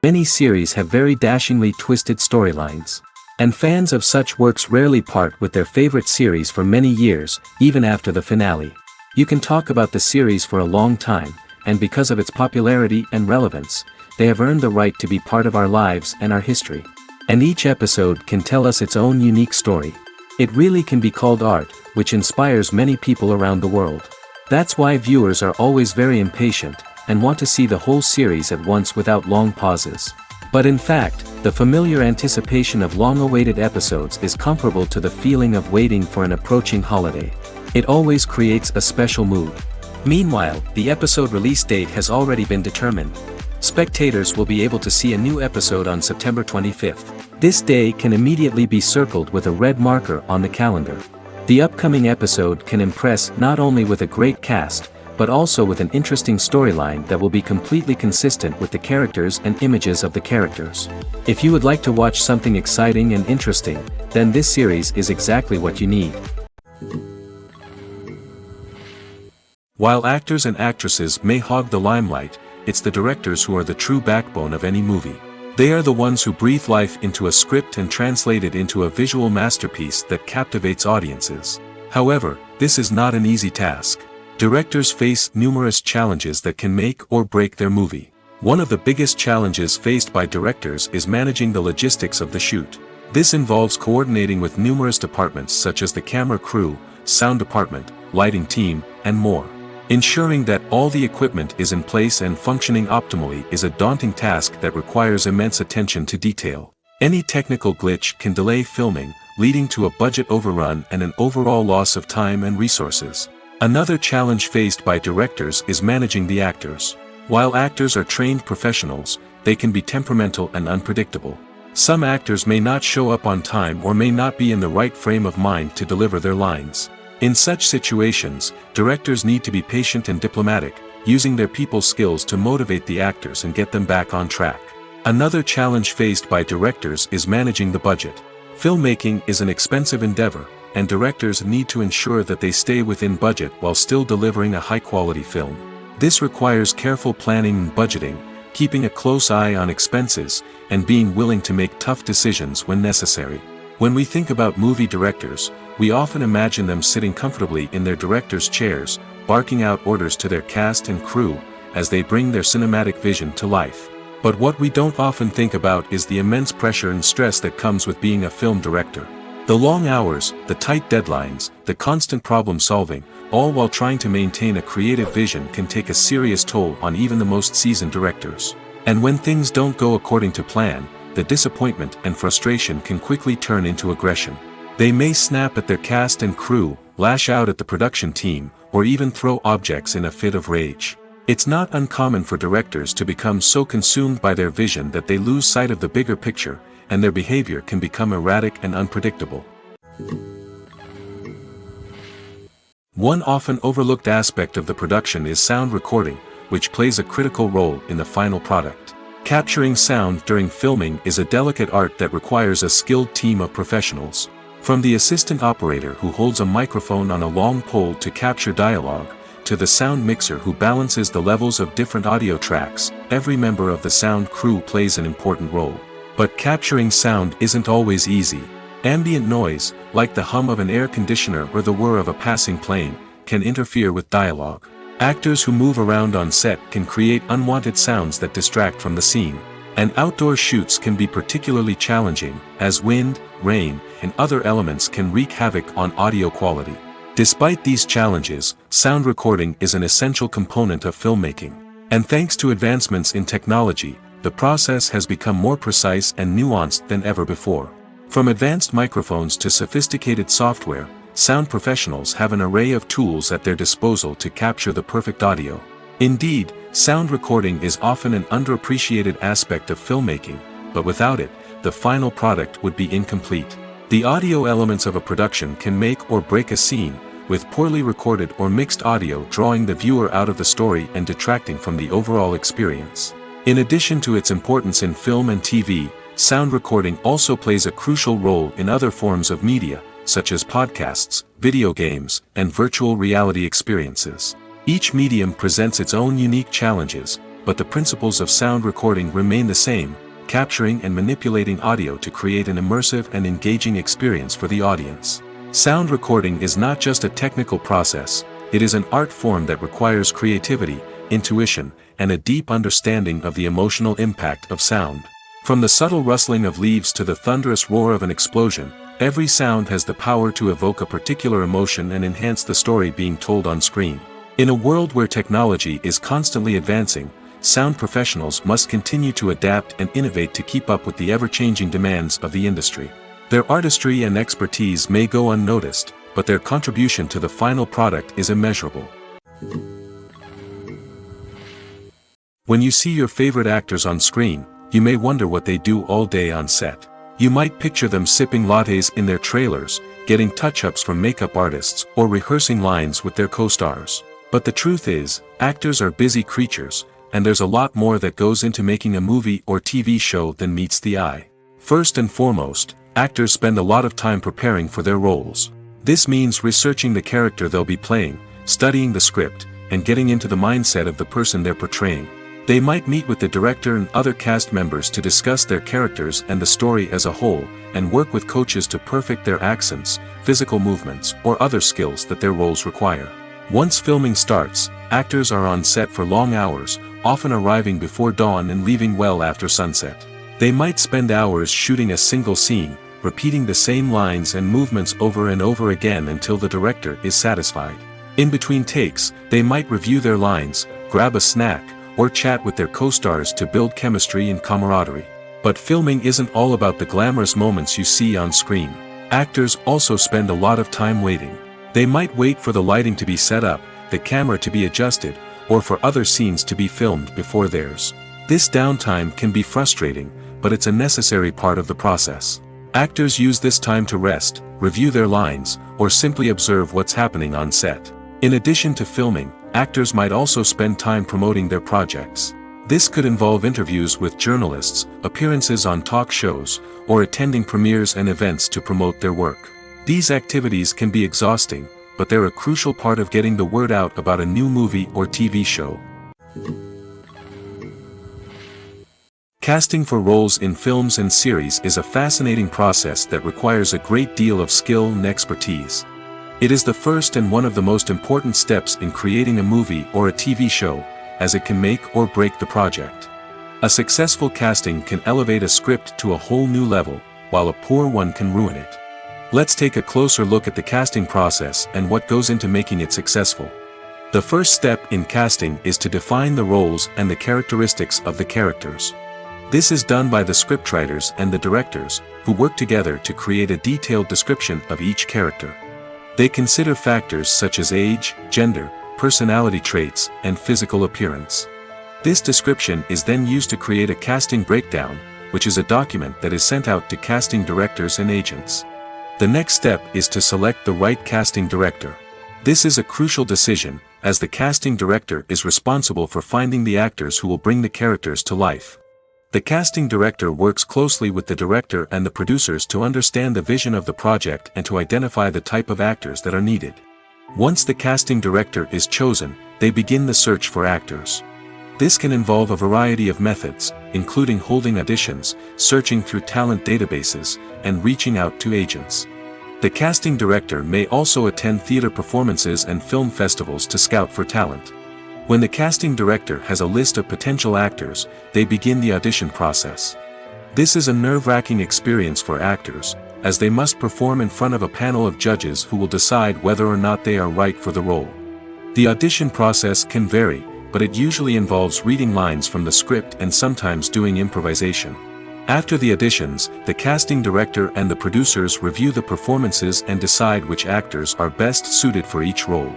Many series have very dashingly twisted storylines. And fans of such works rarely part with their favorite series for many years, even after the finale. You can talk about the series for a long time, and because of its popularity and relevance, they have earned the right to be part of our lives and our history. And each episode can tell us its own unique story. It really can be called art, which inspires many people around the world. That's why viewers are always very impatient, and want to see the whole series at once without long pauses. But in fact, the familiar anticipation of long-awaited episodes is comparable to the feeling of waiting for an approaching holiday. It always creates a special mood. Meanwhile, the episode release date has already been determined. Spectators will be able to see a new episode on September 25th. This day can immediately be circled with a red marker on the calendar. The upcoming episode can impress not only with a great cast, but also with an interesting storyline that will be completely consistent with the characters and images of the characters. If you would like to watch something exciting and interesting, then this series is exactly what you need. While actors and actresses may hog the limelight, it's the directors who are the true backbone of any movie. They are the ones who breathe life into a script and translate it into a visual masterpiece that captivates audiences. However, this is not an easy task. Directors face numerous challenges that can make or break their movie. One of the biggest challenges faced by directors is managing the logistics of the shoot. This involves coordinating with numerous departments such as the camera crew, sound department, lighting team, and more. Ensuring that all the equipment is in place and functioning optimally is a daunting task that requires immense attention to detail. Any technical glitch can delay filming, leading to a budget overrun and an overall loss of time and resources. Another challenge faced by directors is managing the actors. While actors are trained professionals, they can be temperamental and unpredictable. Some actors may not show up on time or may not be in the right frame of mind to deliver their lines. In such situations, directors need to be patient and diplomatic, using their people skills to motivate the actors and get them back on track. Another challenge faced by directors is managing the budget. Filmmaking is an expensive endeavor, and directors need to ensure that they stay within budget while still delivering a high-quality film. This requires careful planning and budgeting, keeping a close eye on expenses, and being willing to make tough decisions when necessary. When we think about movie directors, we often imagine them sitting comfortably in their director's chairs, barking out orders to their cast and crew, as they bring their cinematic vision to life. But what we don't often think about is the immense pressure and stress that comes with being a film director. The long hours, the tight deadlines, the constant problem-solving, all while trying to maintain a creative vision can take a serious toll on even the most seasoned directors. And when things don't go according to plan, the disappointment and frustration can quickly turn into aggression. They may snap at their cast and crew, lash out at the production team, or even throw objects in a fit of rage. It's not uncommon for directors to become so consumed by their vision that they lose sight of the bigger picture, and their behavior can become erratic and unpredictable. One often overlooked aspect of the production is sound recording, which plays a critical role in the final product. Capturing sound during filming is a delicate art that requires a skilled team of professionals. From the assistant operator who holds a microphone on a long pole to capture dialogue, to the sound mixer who balances the levels of different audio tracks, every member of the sound crew plays an important role. But capturing sound isn't always easy. Ambient noise, like the hum of an air conditioner or the whir of a passing plane, can interfere with dialogue. Actors who move around on set can create unwanted sounds that distract from the scene. And outdoor shoots can be particularly challenging, as wind, rain, and other elements can wreak havoc on audio quality. Despite these challenges, sound recording is an essential component of filmmaking. And thanks to advancements in technology, the process has become more precise and nuanced than ever before. From advanced microphones to sophisticated software, sound professionals have an array of tools at their disposal to capture the perfect audio. Indeed, sound recording is often an underappreciated aspect of filmmaking, but without it, the final product would be incomplete. The audio elements of a production can make or break a scene, with poorly recorded or mixed audio drawing the viewer out of the story and detracting from the overall experience. In addition to its importance in film and TV, sound recording also plays a crucial role in other forms of media, such as podcasts, video games, and virtual reality experiences. Each medium presents its own unique challenges, but the principles of sound recording remain the same, capturing and manipulating audio to create an immersive and engaging experience for the audience. Sound recording is not just a technical process, it is an art form that requires creativity, intuition, and a deep understanding of the emotional impact of sound. From the subtle rustling of leaves to the thunderous roar of an explosion, every sound has the power to evoke a particular emotion and enhance the story being told on screen. In a world where technology is constantly advancing, sound professionals must continue to adapt and innovate to keep up with the ever-changing demands of the industry. Their artistry and expertise may go unnoticed, but their contribution to the final product is immeasurable. When you see your favorite actors on screen, you may wonder what they do all day on set. You might picture them sipping lattes in their trailers, getting touch-ups from makeup artists, or rehearsing lines with their co-stars. But the truth is, actors are busy creatures, and there's a lot more that goes into making a movie or TV show than meets the eye. First and foremost, actors spend a lot of time preparing for their roles. This means researching the character they'll be playing, studying the script, and getting into the mindset of the person they're portraying. They might meet with the director and other cast members to discuss their characters and the story as a whole, and work with coaches to perfect their accents, physical movements, or other skills that their roles require. Once filming starts, actors are on set for long hours, often arriving before dawn and leaving well after sunset. They might spend hours shooting a single scene, repeating the same lines and movements over and over again until the director is satisfied. In between takes, they might review their lines, grab a snack, or chat with their co-stars to build chemistry and camaraderie. But filming isn't all about the glamorous moments you see on screen. Actors also spend a lot of time waiting. They might wait for the lighting to be set up, the camera to be adjusted, or for other scenes to be filmed before theirs. This downtime can be frustrating, but it's a necessary part of the process. Actors use this time to rest, review their lines, or simply observe what's happening on set. In addition to filming, actors might also spend time promoting their projects. This could involve interviews with journalists, appearances on talk shows, or attending premieres and events to promote their work. These activities can be exhausting, but they're a crucial part of getting the word out about a new movie or TV show. Casting for roles in films and series is a fascinating process that requires a great deal of skill and expertise. It is the first and one of the most important steps in creating a movie or a TV show, as it can make or break the project. A successful casting can elevate a script to a whole new level, while a poor one can ruin it. Let's take a closer look at the casting process and what goes into making it successful. The first step in casting is to define the roles and the characteristics of the characters. This is done by the scriptwriters and the directors, who work together to create a detailed description of each character. They consider factors such as age, gender, personality traits, and physical appearance. This description is then used to create a casting breakdown, which is a document that is sent out to casting directors and agents. The next step is to select the right casting director. This is a crucial decision, as the casting director is responsible for finding the actors who will bring the characters to life. The casting director works closely with the director and the producers to understand the vision of the project and to identify the type of actors that are needed. Once the casting director is chosen, they begin the search for actors. This can involve a variety of methods, including holding auditions, searching through talent databases, and reaching out to agents. The casting director may also attend theater performances and film festivals to scout for talent. When the casting director has a list of potential actors, they begin the audition process. This is a nerve-wracking experience for actors, as they must perform in front of a panel of judges who will decide whether or not they are right for the role. The audition process can vary, but it usually involves reading lines from the script and sometimes doing improvisation. After the auditions, the casting director and the producers review the performances and decide which actors are best suited for each role.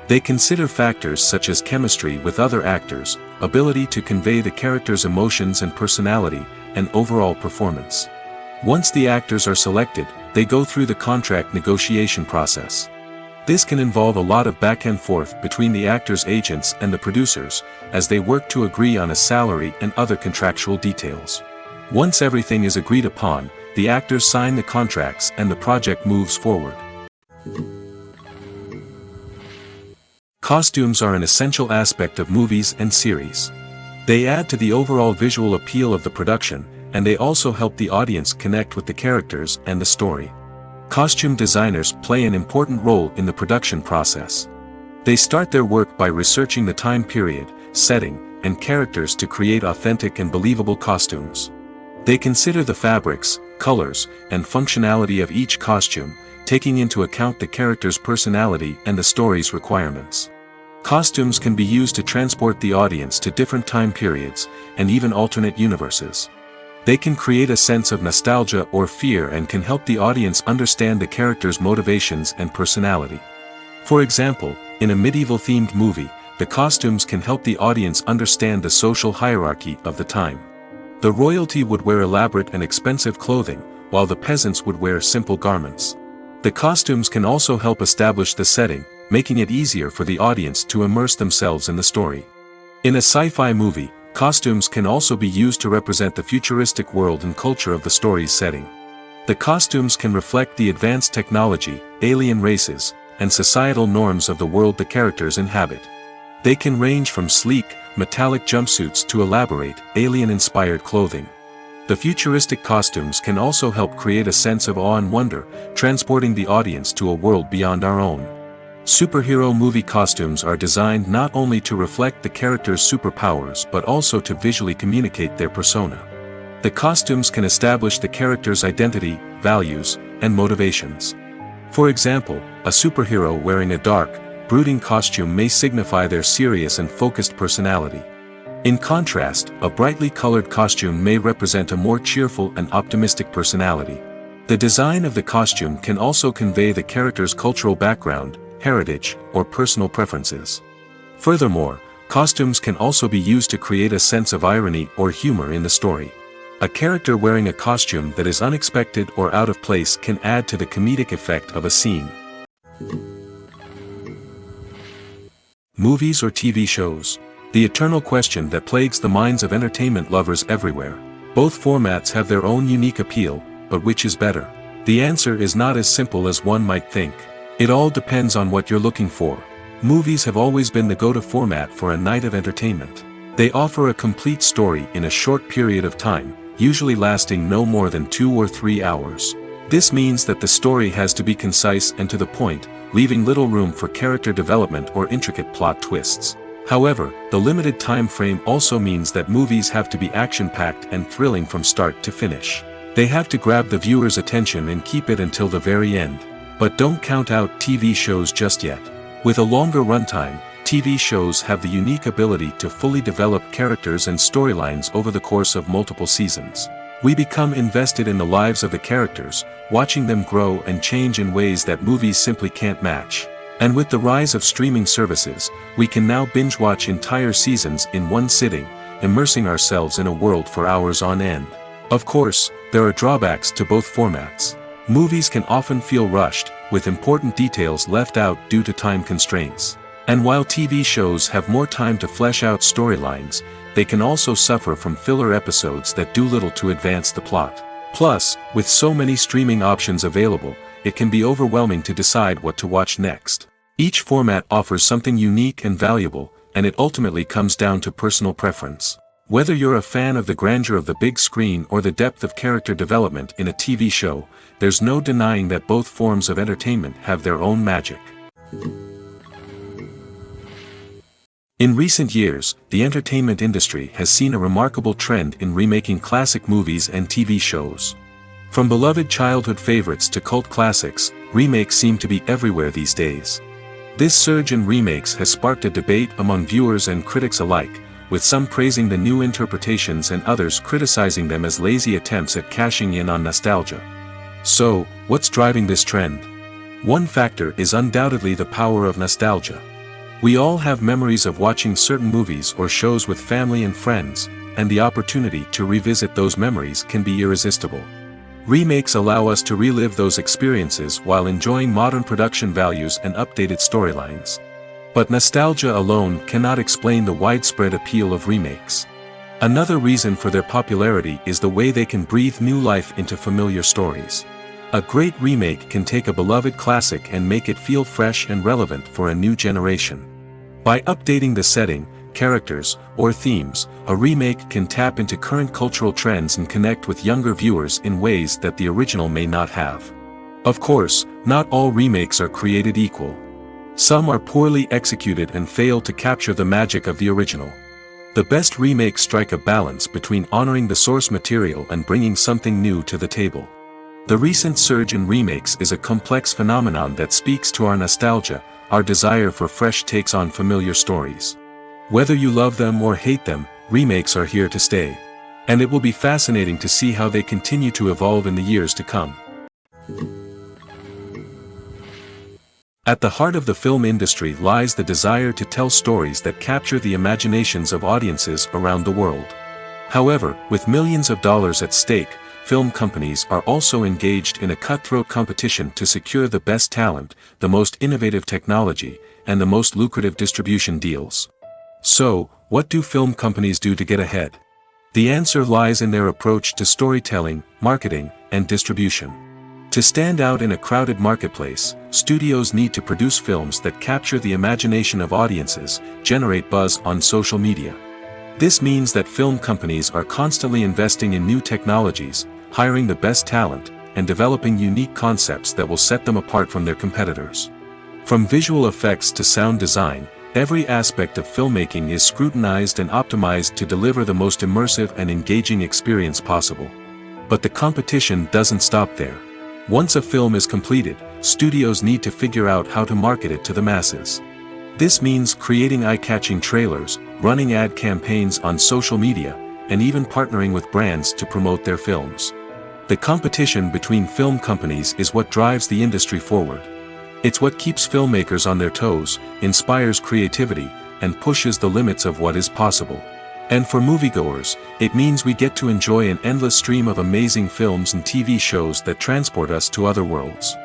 They consider factors such as chemistry with other actors, ability to convey the character's emotions and personality, and overall performance. Once the actors are selected, they go through the contract negotiation process. This can involve a lot of back and forth between the actors' agents and the producers, as they work to agree on a salary and other contractual details. Once everything is agreed upon, the actors sign the contracts and the project moves forward. Costumes are an essential aspect of movies and series. They add to the overall visual appeal of the production, and they also help the audience connect with the characters and the story. Costume designers play an important role in the production process. They start their work by researching the time period, setting, and characters to create authentic and believable costumes. They consider the fabrics, colors, and functionality of each costume, taking into account the character's personality and the story's requirements. Costumes can be used to transport the audience to different time periods, and even alternate universes. They can create a sense of nostalgia or fear and can help the audience understand the character's motivations and personality. For example, in a medieval-themed movie, the costumes can help the audience understand the social hierarchy of the time. The royalty would wear elaborate and expensive clothing, while the peasants would wear simple garments. The costumes can also help establish the setting, making it easier for the audience to immerse themselves in the story. In a sci-fi movie, costumes can also be used to represent the futuristic world and culture of the story's setting. The costumes can reflect the advanced technology, alien races, and societal norms of the world the characters inhabit. They can range from sleek, metallic jumpsuits to elaborate, alien-inspired clothing. The futuristic costumes can also help create a sense of awe and wonder, transporting the audience to a world beyond our own. Superhero movie costumes are designed not only to reflect the character's superpowers but also to visually communicate their persona. The costumes can establish the character's identity, values, and motivations. For example, a superhero wearing a dark, brooding costume may signify their serious and focused personality. In contrast, a brightly colored costume may represent a more cheerful and optimistic personality. The design of the costume can also convey the character's cultural background, heritage, or personal preferences. Furthermore, costumes can also be used to create a sense of irony or humor in the story. A character wearing a costume that is unexpected or out of place can add to the comedic effect of a scene. Movies or TV shows? The eternal question that plagues the minds of entertainment lovers everywhere. Both formats have their own unique appeal, but which is better? The answer is not as simple as one might think. It all depends on what you're looking for. Movies have always been the go-to format for a night of entertainment. They offer a complete story in a short period of time, usually lasting no more than 2 or 3 hours. This means that the story has to be concise and to the point, leaving little room for character development or intricate plot twists. However, the limited time frame also means that movies have to be action-packed and thrilling from start to finish. They have to grab the viewer's attention and keep it until the very end. But don't count out TV shows just yet. With a longer runtime, TV shows have the unique ability to fully develop characters and storylines over the course of multiple seasons. We become invested in the lives of the characters, watching them grow and change in ways that movies simply can't match. And with the rise of streaming services, we can now binge-watch entire seasons in one sitting, immersing ourselves in a world for hours on end. Of course, there are drawbacks to both formats. Movies can often feel rushed, with important details left out due to time constraints. And while TV shows have more time to flesh out storylines, they can also suffer from filler episodes that do little to advance the plot. Plus, with so many streaming options available, it can be overwhelming to decide what to watch next. Each format offers something unique and valuable, and it ultimately comes down to personal preference. Whether you're a fan of the grandeur of the big screen or the depth of character development in a TV show, there's no denying that both forms of entertainment have their own magic. In recent years, the entertainment industry has seen a remarkable trend in remaking classic movies and TV shows. From beloved childhood favorites to cult classics, remakes seem to be everywhere these days. This surge in remakes has sparked a debate among viewers and critics alike, with some praising the new interpretations and others criticizing them as lazy attempts at cashing in on nostalgia. So, what's driving this trend? One factor is undoubtedly the power of nostalgia. We all have memories of watching certain movies or shows with family and friends, and the opportunity to revisit those memories can be irresistible. Remakes allow us to relive those experiences while enjoying modern production values and updated storylines. But nostalgia alone cannot explain the widespread appeal of remakes. Another reason for their popularity is the way they can breathe new life into familiar stories. A great remake can take a beloved classic and make it feel fresh and relevant for a new generation. By updating the setting, characters, or themes, a remake can tap into current cultural trends and connect with younger viewers in ways that the original may not have. Of course, not all remakes are created equal. Some are poorly executed and fail to capture the magic of the original. The best remakes strike a balance between honoring the source material and bringing something new to the table. The recent surge in remakes is a complex phenomenon that speaks to our nostalgia, our desire for fresh takes on familiar stories. Whether you love them or hate them, remakes are here to stay. And it will be fascinating to see how they continue to evolve in the years to come. At the heart of the film industry lies the desire to tell stories that capture the imaginations of audiences around the world. However, with millions of dollars at stake, film companies are also engaged in a cutthroat competition to secure the best talent, the most innovative technology, and the most lucrative distribution deals. So, what do film companies do to get ahead? The answer lies in their approach to storytelling, marketing, and distribution. To stand out in a crowded marketplace, studios need to produce films that capture the imagination of audiences, generate buzz on social media. This means that film companies are constantly investing in new technologies, hiring the best talent, and developing unique concepts that will set them apart from their competitors. From visual effects to sound design, every aspect of filmmaking is scrutinized and optimized to deliver the most immersive and engaging experience possible. But the competition doesn't stop there. Once a film is completed, studios need to figure out how to market it to the masses. This means creating eye-catching trailers, running ad campaigns on social media, and even partnering with brands to promote their films. The competition between film companies is what drives the industry forward. It's what keeps filmmakers on their toes, inspires creativity, and pushes the limits of what is possible. And for moviegoers, it means we get to enjoy an endless stream of amazing films and TV shows that transport us to other worlds.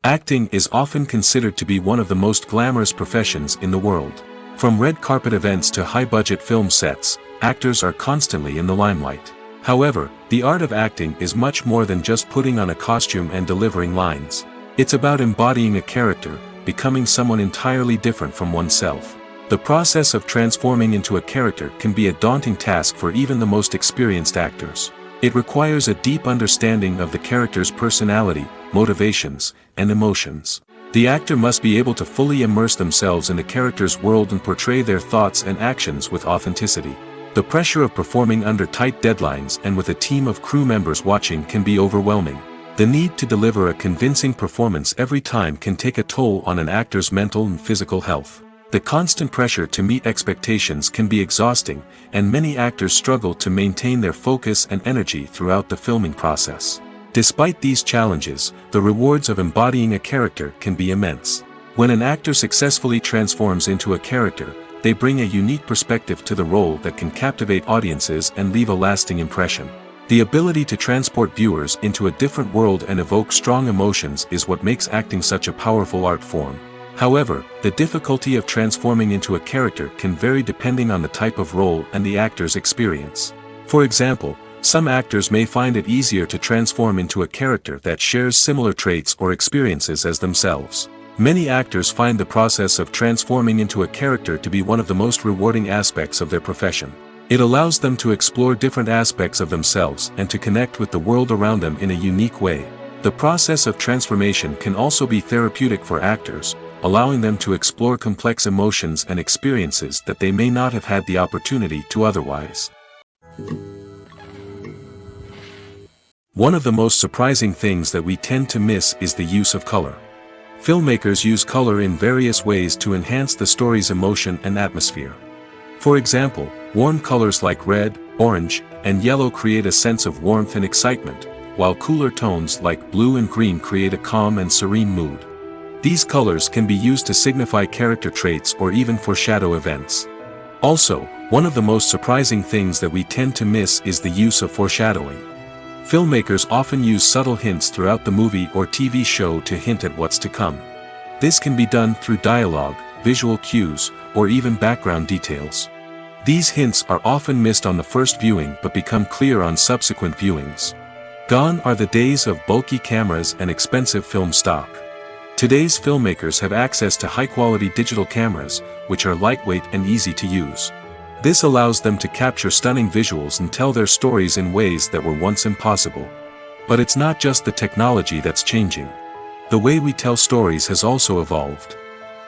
Acting is often considered to be one of the most glamorous professions in the world. From red carpet events to high-budget film sets, actors are constantly in the limelight. However, the art of acting is much more than just putting on a costume and delivering lines. It's about embodying a character, becoming someone entirely different from oneself. The process of transforming into a character can be a daunting task for even the most experienced actors. It requires a deep understanding of the character's personality, motivations, and emotions. The actor must be able to fully immerse themselves in the character's world and portray their thoughts and actions with authenticity. The pressure of performing under tight deadlines and with a team of crew members watching can be overwhelming. The need to deliver a convincing performance every time can take a toll on an actor's mental and physical health. The constant pressure to meet expectations can be exhausting, and many actors struggle to maintain their focus and energy throughout the filming process. Despite these challenges, the rewards of embodying a character can be immense. When an actor successfully transforms into a character, they bring a unique perspective to the role that can captivate audiences and leave a lasting impression. The ability to transport viewers into a different world and evoke strong emotions is what makes acting such a powerful art form. However, the difficulty of transforming into a character can vary depending on the type of role and the actor's experience. For example, some actors may find it easier to transform into a character that shares similar traits or experiences as themselves. Many actors find the process of transforming into a character to be one of the most rewarding aspects of their profession. It allows them to explore different aspects of themselves and to connect with the world around them in a unique way. The process of transformation can also be therapeutic for actors, allowing them to explore complex emotions and experiences that they may not have had the opportunity to otherwise. One of the most surprising things that we tend to miss is the use of color. Filmmakers use color in various ways to enhance the story's emotion and atmosphere. For example, warm colors like red, orange, and yellow create a sense of warmth and excitement, while cooler tones like blue and green create a calm and serene mood. These colors can be used to signify character traits or even foreshadow events. Also, one of the most surprising things that we tend to miss is the use of foreshadowing. Filmmakers often use subtle hints throughout the movie or TV show to hint at what's to come. This can be done through dialogue, visual cues, or even background details. These hints are often missed on the first viewing but become clear on subsequent viewings. Gone are the days of bulky cameras and expensive film stock. Today's filmmakers have access to high-quality digital cameras, which are lightweight and easy to use. This allows them to capture stunning visuals and tell their stories in ways that were once impossible. But it's not just the technology that's changing. The way we tell stories has also evolved.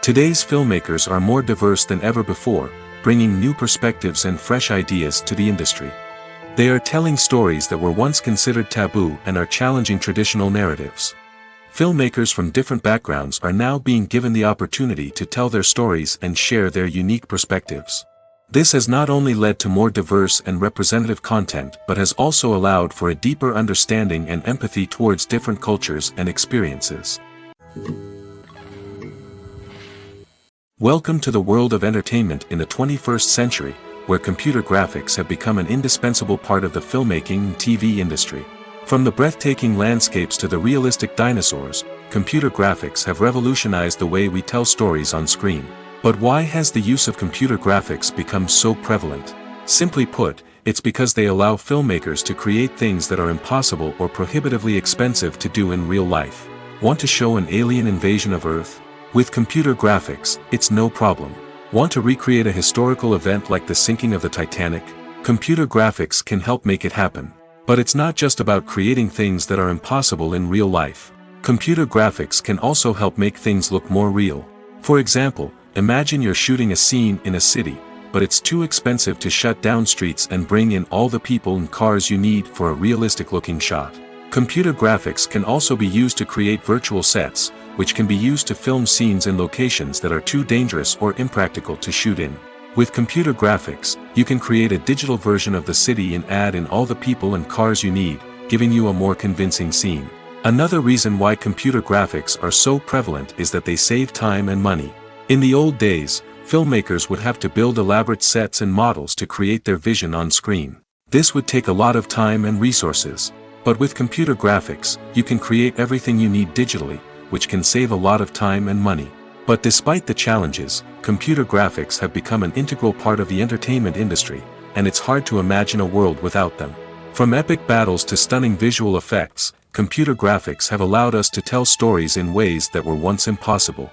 Today's filmmakers are more diverse than ever before, bringing new perspectives and fresh ideas to the industry. They are telling stories that were once considered taboo and are challenging traditional narratives. Filmmakers from different backgrounds are now being given the opportunity to tell their stories and share their unique perspectives. This has not only led to more diverse and representative content but has also allowed for a deeper understanding and empathy towards different cultures and experiences. Welcome to the world of entertainment in the 21st century, where computer graphics have become an indispensable part of the filmmaking and TV industry. From the breathtaking landscapes to the realistic dinosaurs, computer graphics have revolutionized the way we tell stories on screen. But why has the use of computer graphics become so prevalent? Simply put, it's because they allow filmmakers to create things that are impossible or prohibitively expensive to do in real life. Want to show an alien invasion of Earth? With computer graphics, it's no problem. Want to recreate a historical event like the sinking of the Titanic? Computer graphics can help make it happen. But it's not just about creating things that are impossible in real life. Computer graphics can also help make things look more real. For example, imagine you're shooting a scene in a city, but it's too expensive to shut down streets and bring in all the people and cars you need for a realistic-looking shot. Computer graphics can also be used to create virtual sets, which can be used to film scenes in locations that are too dangerous or impractical to shoot in. With computer graphics, you can create a digital version of the city and add in all the people and cars you need, giving you a more convincing scene. Another reason why computer graphics are so prevalent is that they save time and money. In the old days, filmmakers would have to build elaborate sets and models to create their vision on screen. This would take a lot of time and resources. But with computer graphics, you can create everything you need digitally, which can save a lot of time and money. But despite the challenges, computer graphics have become an integral part of the entertainment industry, and it's hard to imagine a world without them. From epic battles to stunning visual effects, computer graphics have allowed us to tell stories in ways that were once impossible.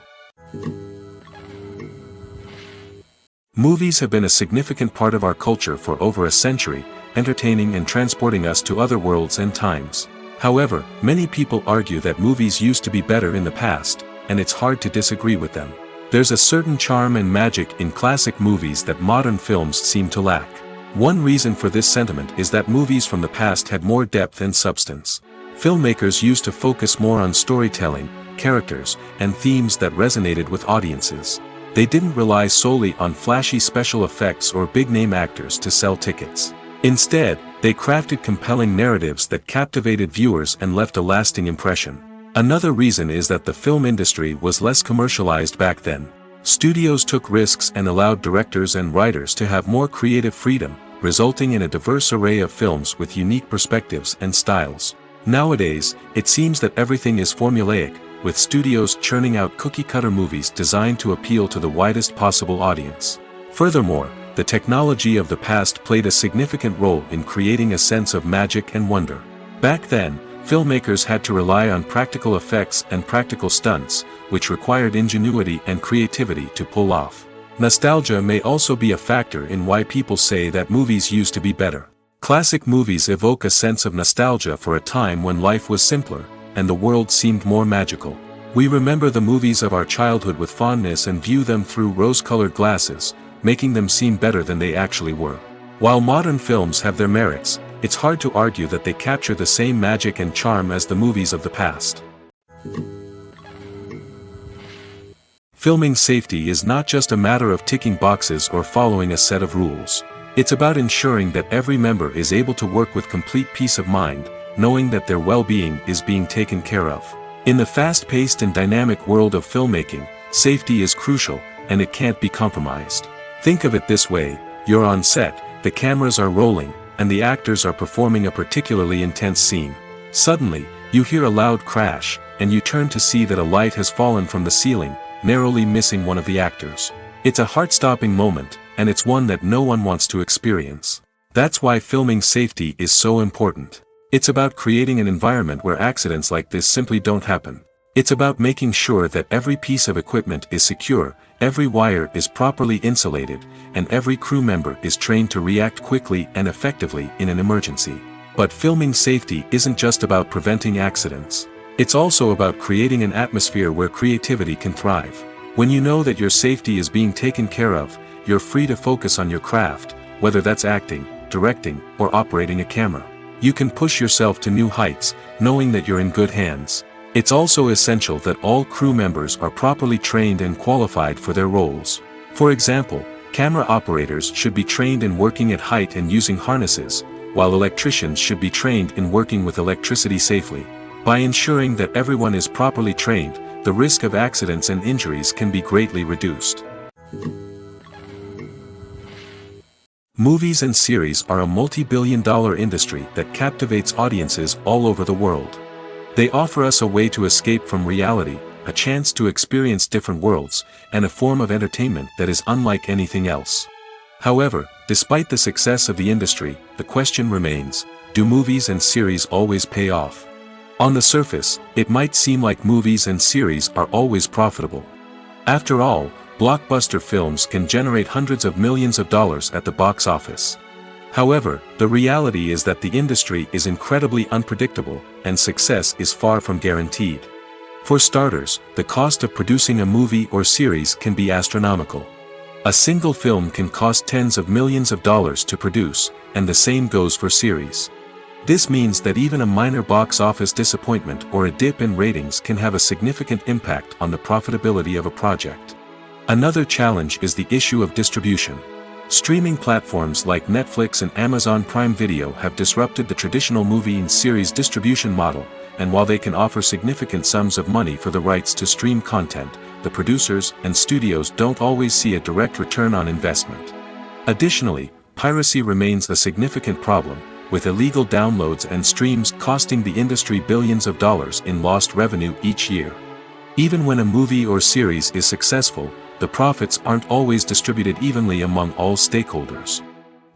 Movies have been a significant part of our culture for over a century, entertaining and transporting us to other worlds and times. However, many people argue that movies used to be better in the past, and it's hard to disagree with them. There's a certain charm and magic in classic movies that modern films seem to lack. One reason for this sentiment is that movies from the past had more depth and substance. Filmmakers used to focus more on storytelling, characters, and themes that resonated with audiences. They didn't rely solely on flashy special effects or big-name actors to sell tickets. Instead, they crafted compelling narratives that captivated viewers and left a lasting impression. Another reason is that the film industry was less commercialized back then. Studios took risks and allowed directors and writers to have more creative freedom, resulting in a diverse array of films with unique perspectives and styles. Nowadays, it seems that everything is formulaic, with studios churning out cookie-cutter movies designed to appeal to the widest possible audience. Furthermore, the technology of the past played a significant role in creating a sense of magic and wonder. Back then, filmmakers had to rely on practical effects and practical stunts, which required ingenuity and creativity to pull off. Nostalgia may also be a factor in why people say that movies used to be better. Classic movies evoke a sense of nostalgia for a time when life was simpler, and the world seemed more magical. We remember the movies of our childhood with fondness and view them through rose-colored glasses, making them seem better than they actually were. While modern films have their merits, it's hard to argue that they capture the same magic and charm as the movies of the past. Filming safety is not just a matter of ticking boxes or following a set of rules. It's about ensuring that every member is able to work with complete peace of mind, knowing that their well-being is being taken care of. In the fast-paced and dynamic world of filmmaking, safety is crucial, and it can't be compromised. Think of it this way: you're on set, the cameras are rolling, and the actors are performing a particularly intense scene. Suddenly, you hear a loud crash, and you turn to see that a light has fallen from the ceiling, narrowly missing one of the actors. It's a heart-stopping moment, and it's one that no one wants to experience. That's why filming safety is so important. It's about creating an environment where accidents like this simply don't happen. It's about making sure that every piece of equipment is secure, every wire is properly insulated, and every crew member is trained to react quickly and effectively in an emergency. But filming safety isn't just about preventing accidents. It's also about creating an atmosphere where creativity can thrive. When you know that your safety is being taken care of, you're free to focus on your craft, whether that's acting, directing, or operating a camera. You can push yourself to new heights, knowing that you're in good hands. It's also essential that all crew members are properly trained and qualified for their roles. For example, camera operators should be trained in working at height and using harnesses, while electricians should be trained in working with electricity safely. By ensuring that everyone is properly trained, the risk of accidents and injuries can be greatly reduced. Movies and series are a multi-billion-dollar industry that captivates audiences all over the world. They offer us a way to escape from reality, a chance to experience different worlds, and a form of entertainment that is unlike anything else. However, despite the success of the industry, the question remains, do movies and series always pay off? On the surface, it might seem like movies and series are always profitable. After all, blockbuster films can generate hundreds of millions of dollars at the box office. However, the reality is that the industry is incredibly unpredictable, and success is far from guaranteed. For starters, the cost of producing a movie or series can be astronomical. A single film can cost tens of millions of dollars to produce, and the same goes for series. This means that even a minor box office disappointment or a dip in ratings can have a significant impact on the profitability of a project. Another challenge is the issue of distribution. Streaming platforms like Netflix and Amazon Prime Video have disrupted the traditional movie and series distribution model, and while they can offer significant sums of money for the rights to stream content, the producers and studios don't always see a direct return on investment. Additionally, piracy remains a significant problem, with illegal downloads and streams costing the industry billions of dollars in lost revenue each year. Even when a movie or series is successful, the profits aren't always distributed evenly among all stakeholders.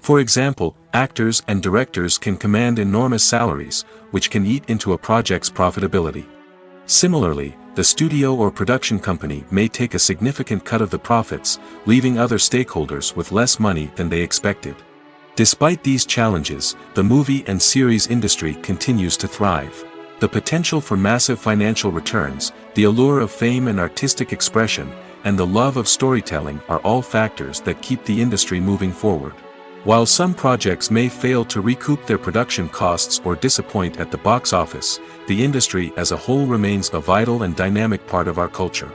For example, actors and directors can command enormous salaries, which can eat into a project's profitability. Similarly, the studio or production company may take a significant cut of the profits, leaving other stakeholders with less money than they expected. Despite these challenges, the movie and series industry continues to thrive. The potential for massive financial returns, the allure of fame and artistic expression, and the love of storytelling are all factors that keep the industry moving forward. While some projects may fail to recoup their production costs or disappoint at the box office, the industry as a whole remains a vital and dynamic part of our culture.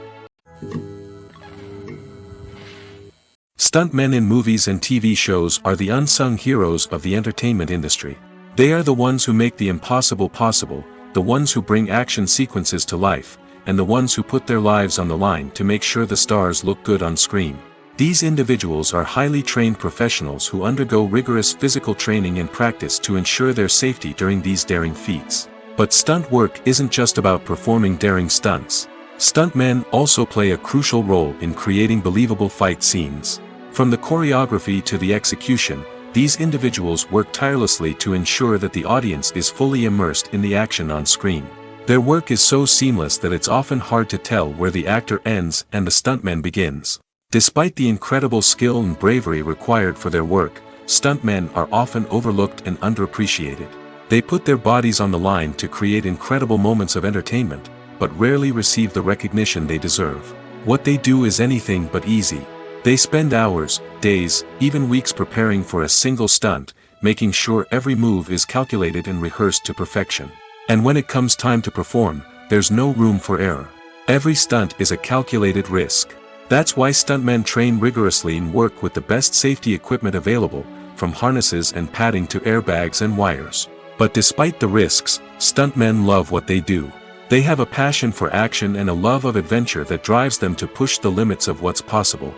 Stuntmen in movies and TV shows are the unsung heroes of the entertainment industry. They are the ones who make the impossible possible, the ones who bring action sequences to life, and the ones who put their lives on the line to make sure the stars look good on screen. These individuals are highly trained professionals who undergo rigorous physical training and practice to ensure their safety during these daring feats. But stunt work isn't just about performing daring stunts. Stuntmen also play a crucial role in creating believable fight scenes. From the choreography to the execution, these individuals work tirelessly to ensure that the audience is fully immersed in the action on screen. Their work is so seamless that it's often hard to tell where the actor ends and the stuntman begins. Despite the incredible skill and bravery required for their work, stuntmen are often overlooked and underappreciated. They put their bodies on the line to create incredible moments of entertainment, but rarely receive the recognition they deserve. What they do is anything but easy. They spend hours, days, even weeks preparing for a single stunt, making sure every move is calculated and rehearsed to perfection. And when it comes time to perform, there's no room for error. Every stunt is a calculated risk. That's why stuntmen train rigorously and work with the best safety equipment available, from harnesses and padding to airbags and wires. But despite the risks, stuntmen love what they do. They have a passion for action and a love of adventure that drives them to push the limits of what's possible.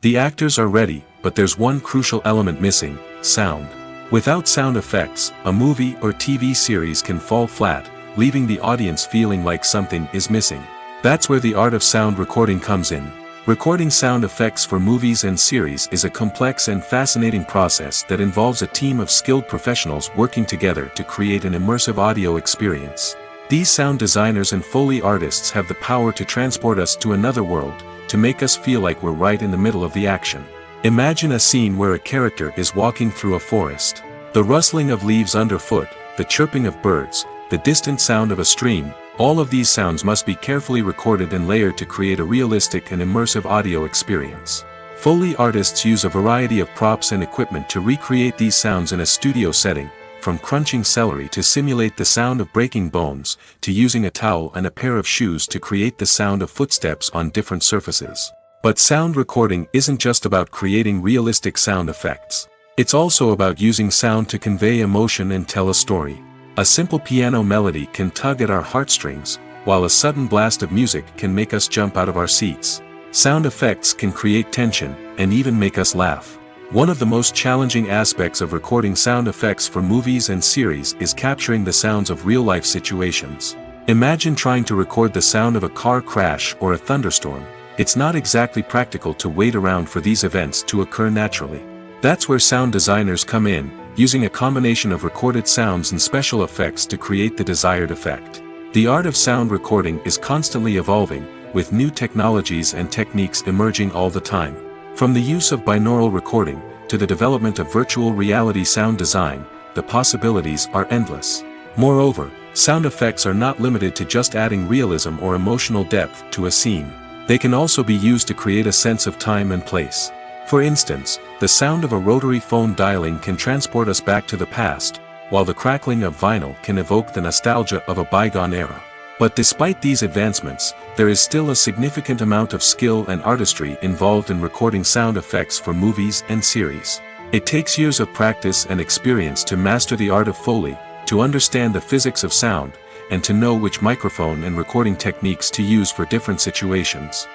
The actors are ready, but there's one crucial element missing: sound. Without sound effects, a movie or TV series can fall flat, leaving the audience feeling like something is missing. That's where the art of sound recording comes in. Recording sound effects for movies and series is a complex and fascinating process that involves a team of skilled professionals working together to create an immersive audio experience. These sound designers and Foley artists have the power to transport us to another world, to make us feel like we're right in the middle of the action. Imagine a scene where a character is walking through a forest. The rustling of leaves underfoot, the chirping of birds, the distant sound of a stream, all of these sounds must be carefully recorded and layered to create a realistic and immersive audio experience. Foley artists use a variety of props and equipment to recreate these sounds in a studio setting, from crunching celery to simulate the sound of breaking bones, to using a towel and a pair of shoes to create the sound of footsteps on different surfaces. But sound recording isn't just about creating realistic sound effects. It's also about using sound to convey emotion and tell a story. A simple piano melody can tug at our heartstrings, while a sudden blast of music can make us jump out of our seats. Sound effects can create tension, and even make us laugh. One of the most challenging aspects of recording sound effects for movies and series is capturing the sounds of real-life situations. Imagine trying to record the sound of a car crash or a thunderstorm. It's not exactly practical to wait around for these events to occur naturally. That's where sound designers come in, using a combination of recorded sounds and special effects to create the desired effect. The art of sound recording is constantly evolving, with new technologies and techniques emerging all the time. From the use of binaural recording, to the development of virtual reality sound design, the possibilities are endless. Moreover, sound effects are not limited to just adding realism or emotional depth to a scene. They can also be used to create a sense of time and place. For instance, the sound of a rotary phone dialing can transport us back to the past, while the crackling of vinyl can evoke the nostalgia of a bygone era. But despite these advancements, there is still a significant amount of skill and artistry involved in recording sound effects for movies and series. It takes years of practice and experience to master the art of Foley, to understand the physics of sound, and to know which microphone and recording techniques to use for different situations.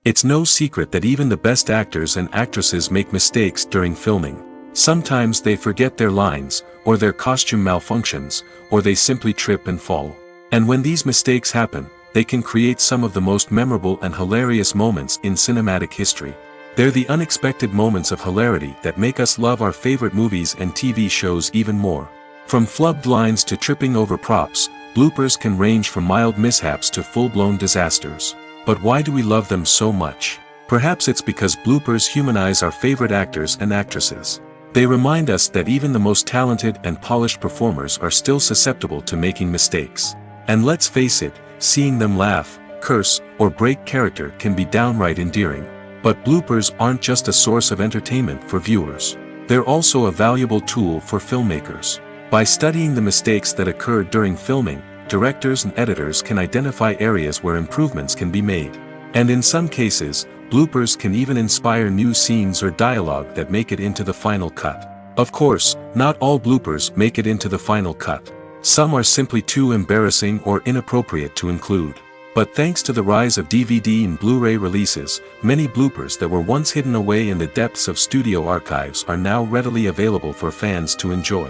It's no secret that even the best actors and actresses make mistakes during filming. Sometimes they forget their lines, or their costume malfunctions, or they simply trip and fall. And when these mistakes happen, they can create some of the most memorable and hilarious moments in cinematic history. They're the unexpected moments of hilarity that make us love our favorite movies and TV shows even more. From flubbed lines to tripping over props, bloopers can range from mild mishaps to full-blown disasters. But why do we love them so much? Perhaps it's because bloopers humanize our favorite actors and actresses. They remind us that even the most talented and polished performers are still susceptible to making mistakes. And let's face it, seeing them laugh, curse, or break character can be downright endearing. But bloopers aren't just a source of entertainment for viewers. They're also a valuable tool for filmmakers. By studying the mistakes that occurred during filming, directors and editors can identify areas where improvements can be made. And in some cases, bloopers can even inspire new scenes or dialogue that make it into the final cut. Of course, not all bloopers make it into the final cut. Some are simply too embarrassing or inappropriate to include. But thanks to the rise of DVD and Blu-ray releases, many bloopers that were once hidden away in the depths of studio archives are now readily available for fans to enjoy.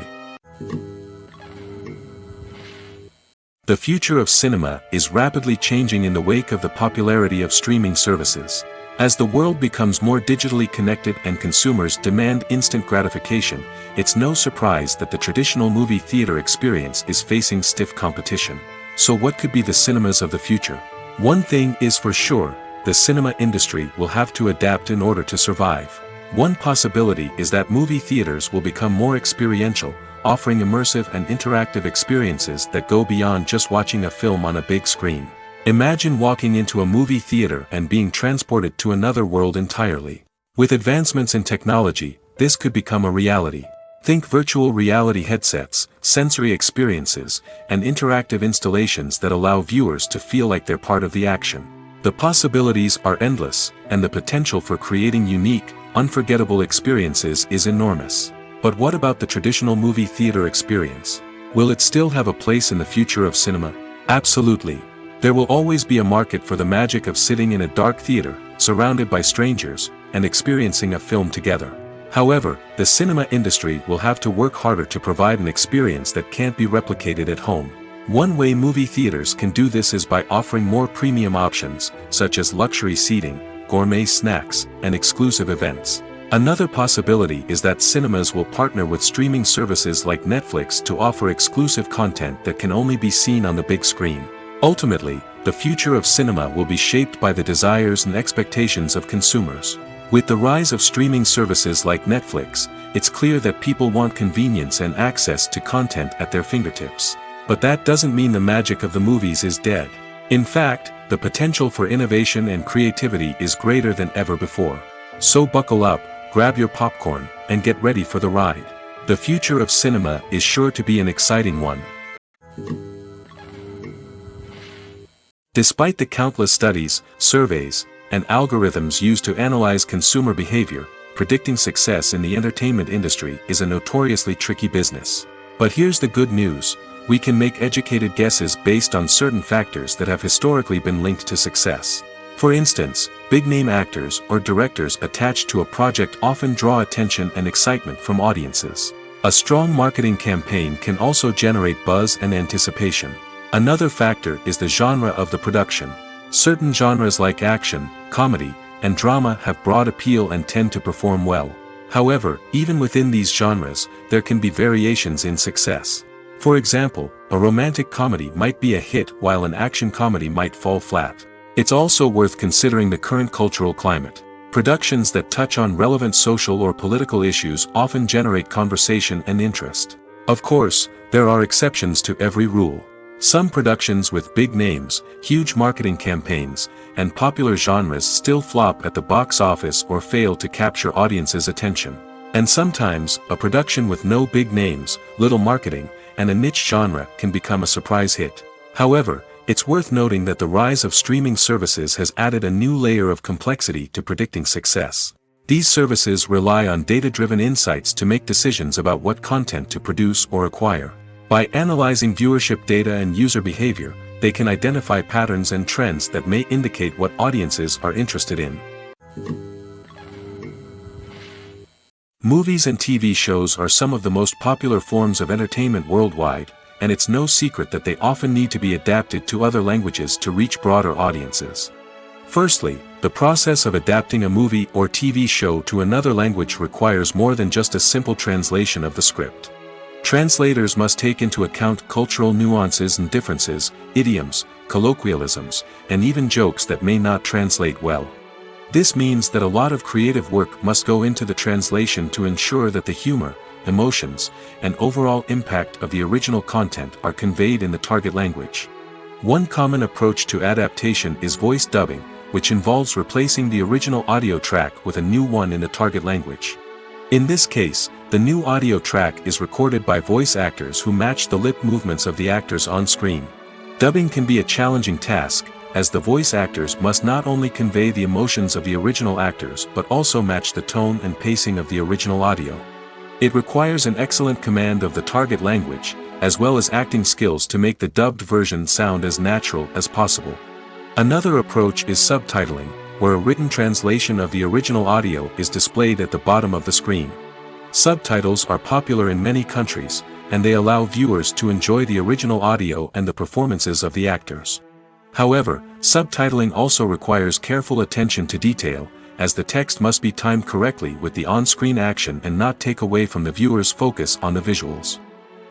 The future of cinema is rapidly changing in the wake of the popularity of streaming services. As the world becomes more digitally connected and consumers demand instant gratification, it's no surprise that the traditional movie theater experience is facing stiff competition. So what could be the cinemas of the future? One thing is for sure, the cinema industry will have to adapt in order to survive. One possibility is that movie theaters will become more experiential, offering immersive and interactive experiences that go beyond just watching a film on a big screen. Imagine walking into a movie theater and being transported to another world entirely. With advancements in technology, this could become a reality. Think virtual reality headsets, sensory experiences, and interactive installations that allow viewers to feel like they're part of the action. The possibilities are endless, and the potential for creating unique, unforgettable experiences is enormous. But what about the traditional movie theater experience? Will it still have a place in the future of cinema? Absolutely. There will always be a market for the magic of sitting in a dark theater, surrounded by strangers, and experiencing a film together. However, the cinema industry will have to work harder to provide an experience that can't be replicated at home. One way movie theaters can do this is by offering more premium options, such as luxury seating, gourmet snacks, and exclusive events. Another possibility is that cinemas will partner with streaming services like Netflix to offer exclusive content that can only be seen on the big screen. Ultimately, the future of cinema will be shaped by the desires and expectations of consumers. With the rise of streaming services like Netflix, it's clear that people want convenience and access to content at their fingertips. But that doesn't mean the magic of the movies is dead. In fact, the potential for innovation and creativity is greater than ever before. So buckle up, grab your popcorn, and get ready for the ride. The future of cinema is sure to be an exciting one. Despite the countless studies, surveys, and algorithms used to analyze consumer behavior, predicting success in the entertainment industry is a notoriously tricky business. But here's the good news. We can make educated guesses based on certain factors that have historically been linked to success. For instance, big-name actors or directors attached to a project often draw attention and excitement from audiences. A strong marketing campaign can also generate buzz and anticipation. Another factor is the genre of the production. Certain genres like action, comedy, and drama have broad appeal and tend to perform well. However, even within these genres, there can be variations in success. For example, a romantic comedy might be a hit while an action comedy might fall flat. It's also worth considering the current cultural climate. Productions that touch on relevant social or political issues often generate conversation and interest. Of course, there are exceptions to every rule. Some productions with big names, huge marketing campaigns, and popular genres still flop at the box office or fail to capture audiences' attention. And sometimes, a production with no big names, little marketing, and a niche genre can become a surprise hit. However, it's worth noting that the rise of streaming services has added a new layer of complexity to predicting success. These services rely on data-driven insights to make decisions about what content to produce or acquire. By analyzing viewership data and user behavior, they can identify patterns and trends that may indicate what audiences are interested in. Movies and TV shows are some of the most popular forms of entertainment worldwide, and it's no secret that they often need to be adapted to other languages to reach broader audiences. Firstly, the process of adapting a movie or TV show to another language requires more than just a simple translation of the script. Translators must take into account cultural nuances and differences, idioms, colloquialisms, and even jokes that may not translate well. This means that a lot of creative work must go into the translation to ensure that the humor, emotions, and overall impact of the original content are conveyed in the target language. One common approach to adaptation is voice dubbing, which involves replacing the original audio track with a new one in the target language. In this case, the new audio track is recorded by voice actors who match the lip movements of the actors on screen. Dubbing can be a challenging task, as the voice actors must not only convey the emotions of the original actors but also match the tone and pacing of the original audio. It requires an excellent command of the target language, as well as acting skills to make the dubbed version sound as natural as possible. Another approach is subtitling, where a written translation of the original audio is displayed at the bottom of the screen. Subtitles are popular in many countries, and they allow viewers to enjoy the original audio and the performances of the actors. However, subtitling also requires careful attention to detail, as the text must be timed correctly with the on-screen action and not take away from the viewer's focus on the visuals.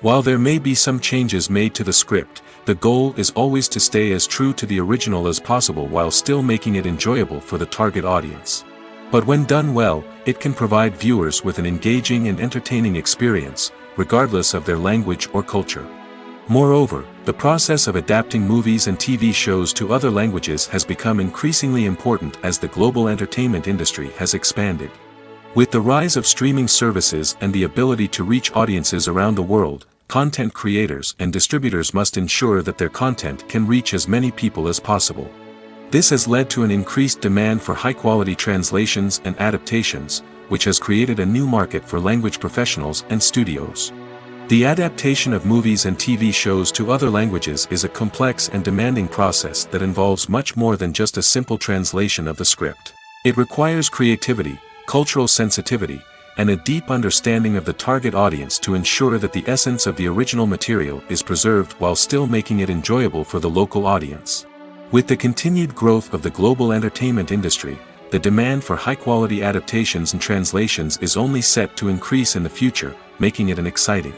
While there may be some changes made to the script, the goal is always to stay as true to the original as possible while still making it enjoyable for the target audience. But when done well, it can provide viewers with an engaging and entertaining experience, regardless of their language or culture. Moreover, the process of adapting movies and TV shows to other languages has become increasingly important as the global entertainment industry has expanded. With the rise of streaming services and the ability to reach audiences around the world, content creators and distributors must ensure that their content can reach as many people as possible. This has led to an increased demand for high-quality translations and adaptations, which has created a new market for language professionals and studios. The adaptation of movies and TV shows to other languages is a complex and demanding process that involves much more than just a simple translation of the script. It requires creativity, cultural sensitivity, and a deep understanding of the target audience to ensure that the essence of the original material is preserved while still making it enjoyable for the local audience. With the continued growth of the global entertainment industry, the demand for high-quality adaptations and translations is only set to increase in the future, making it an exciting.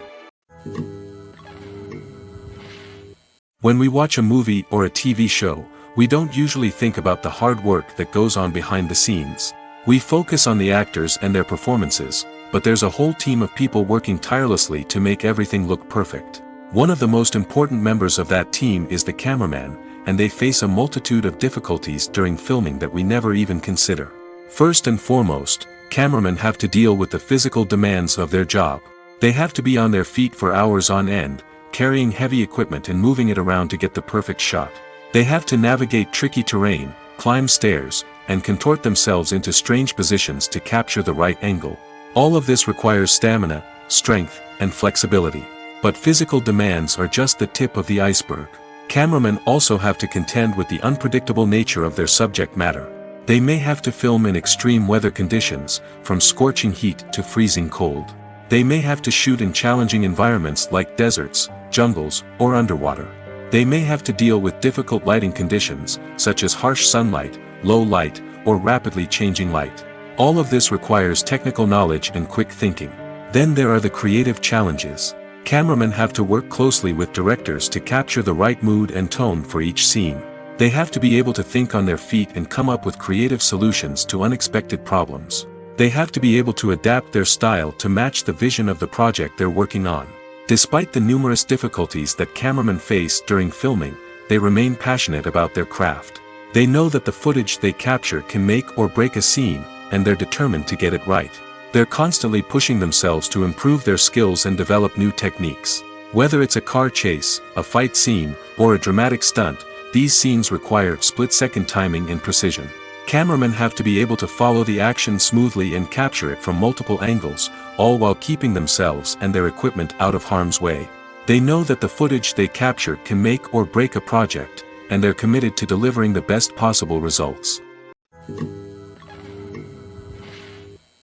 When we watch a movie or a TV show, we don't usually think about the hard work that goes on behind the scenes. We focus on the actors and their performances, but there's a whole team of people working tirelessly to make everything look perfect. One of the most important members of that team is the cameraman, and they face a multitude of difficulties during filming that we never even consider. First and foremost, cameramen have to deal with the physical demands of their job. They have to be on their feet for hours on end, carrying heavy equipment and moving it around to get the perfect shot. They have to navigate tricky terrain, climb stairs, and contort themselves into strange positions to capture the right angle. All of this requires stamina, strength, and flexibility. But physical demands are just the tip of the iceberg. Cameramen also have to contend with the unpredictable nature of their subject matter. They may have to film in extreme weather conditions, from scorching heat to freezing cold. They may have to shoot in challenging environments like deserts, jungles, or underwater. They may have to deal with difficult lighting conditions, such as harsh sunlight, low light, or rapidly changing light. All of this requires technical knowledge and quick thinking. Then there are the creative challenges. Cameramen have to work closely with directors to capture the right mood and tone for each scene. They have to be able to think on their feet and come up with creative solutions to unexpected problems. They have to be able to adapt their style to match the vision of the project they're working on. Despite the numerous difficulties that cameramen face during filming, they remain passionate about their craft. They know that the footage they capture can make or break a scene, and they're determined to get it right. They're constantly pushing themselves to improve their skills and develop new techniques. Whether it's a car chase, a fight scene, or a dramatic stunt, these scenes require split-second timing and precision. Cameramen have to be able to follow the action smoothly and capture it from multiple angles, all while keeping themselves and their equipment out of harm's way. They know that the footage they capture can make or break a project, and they're committed to delivering the best possible results.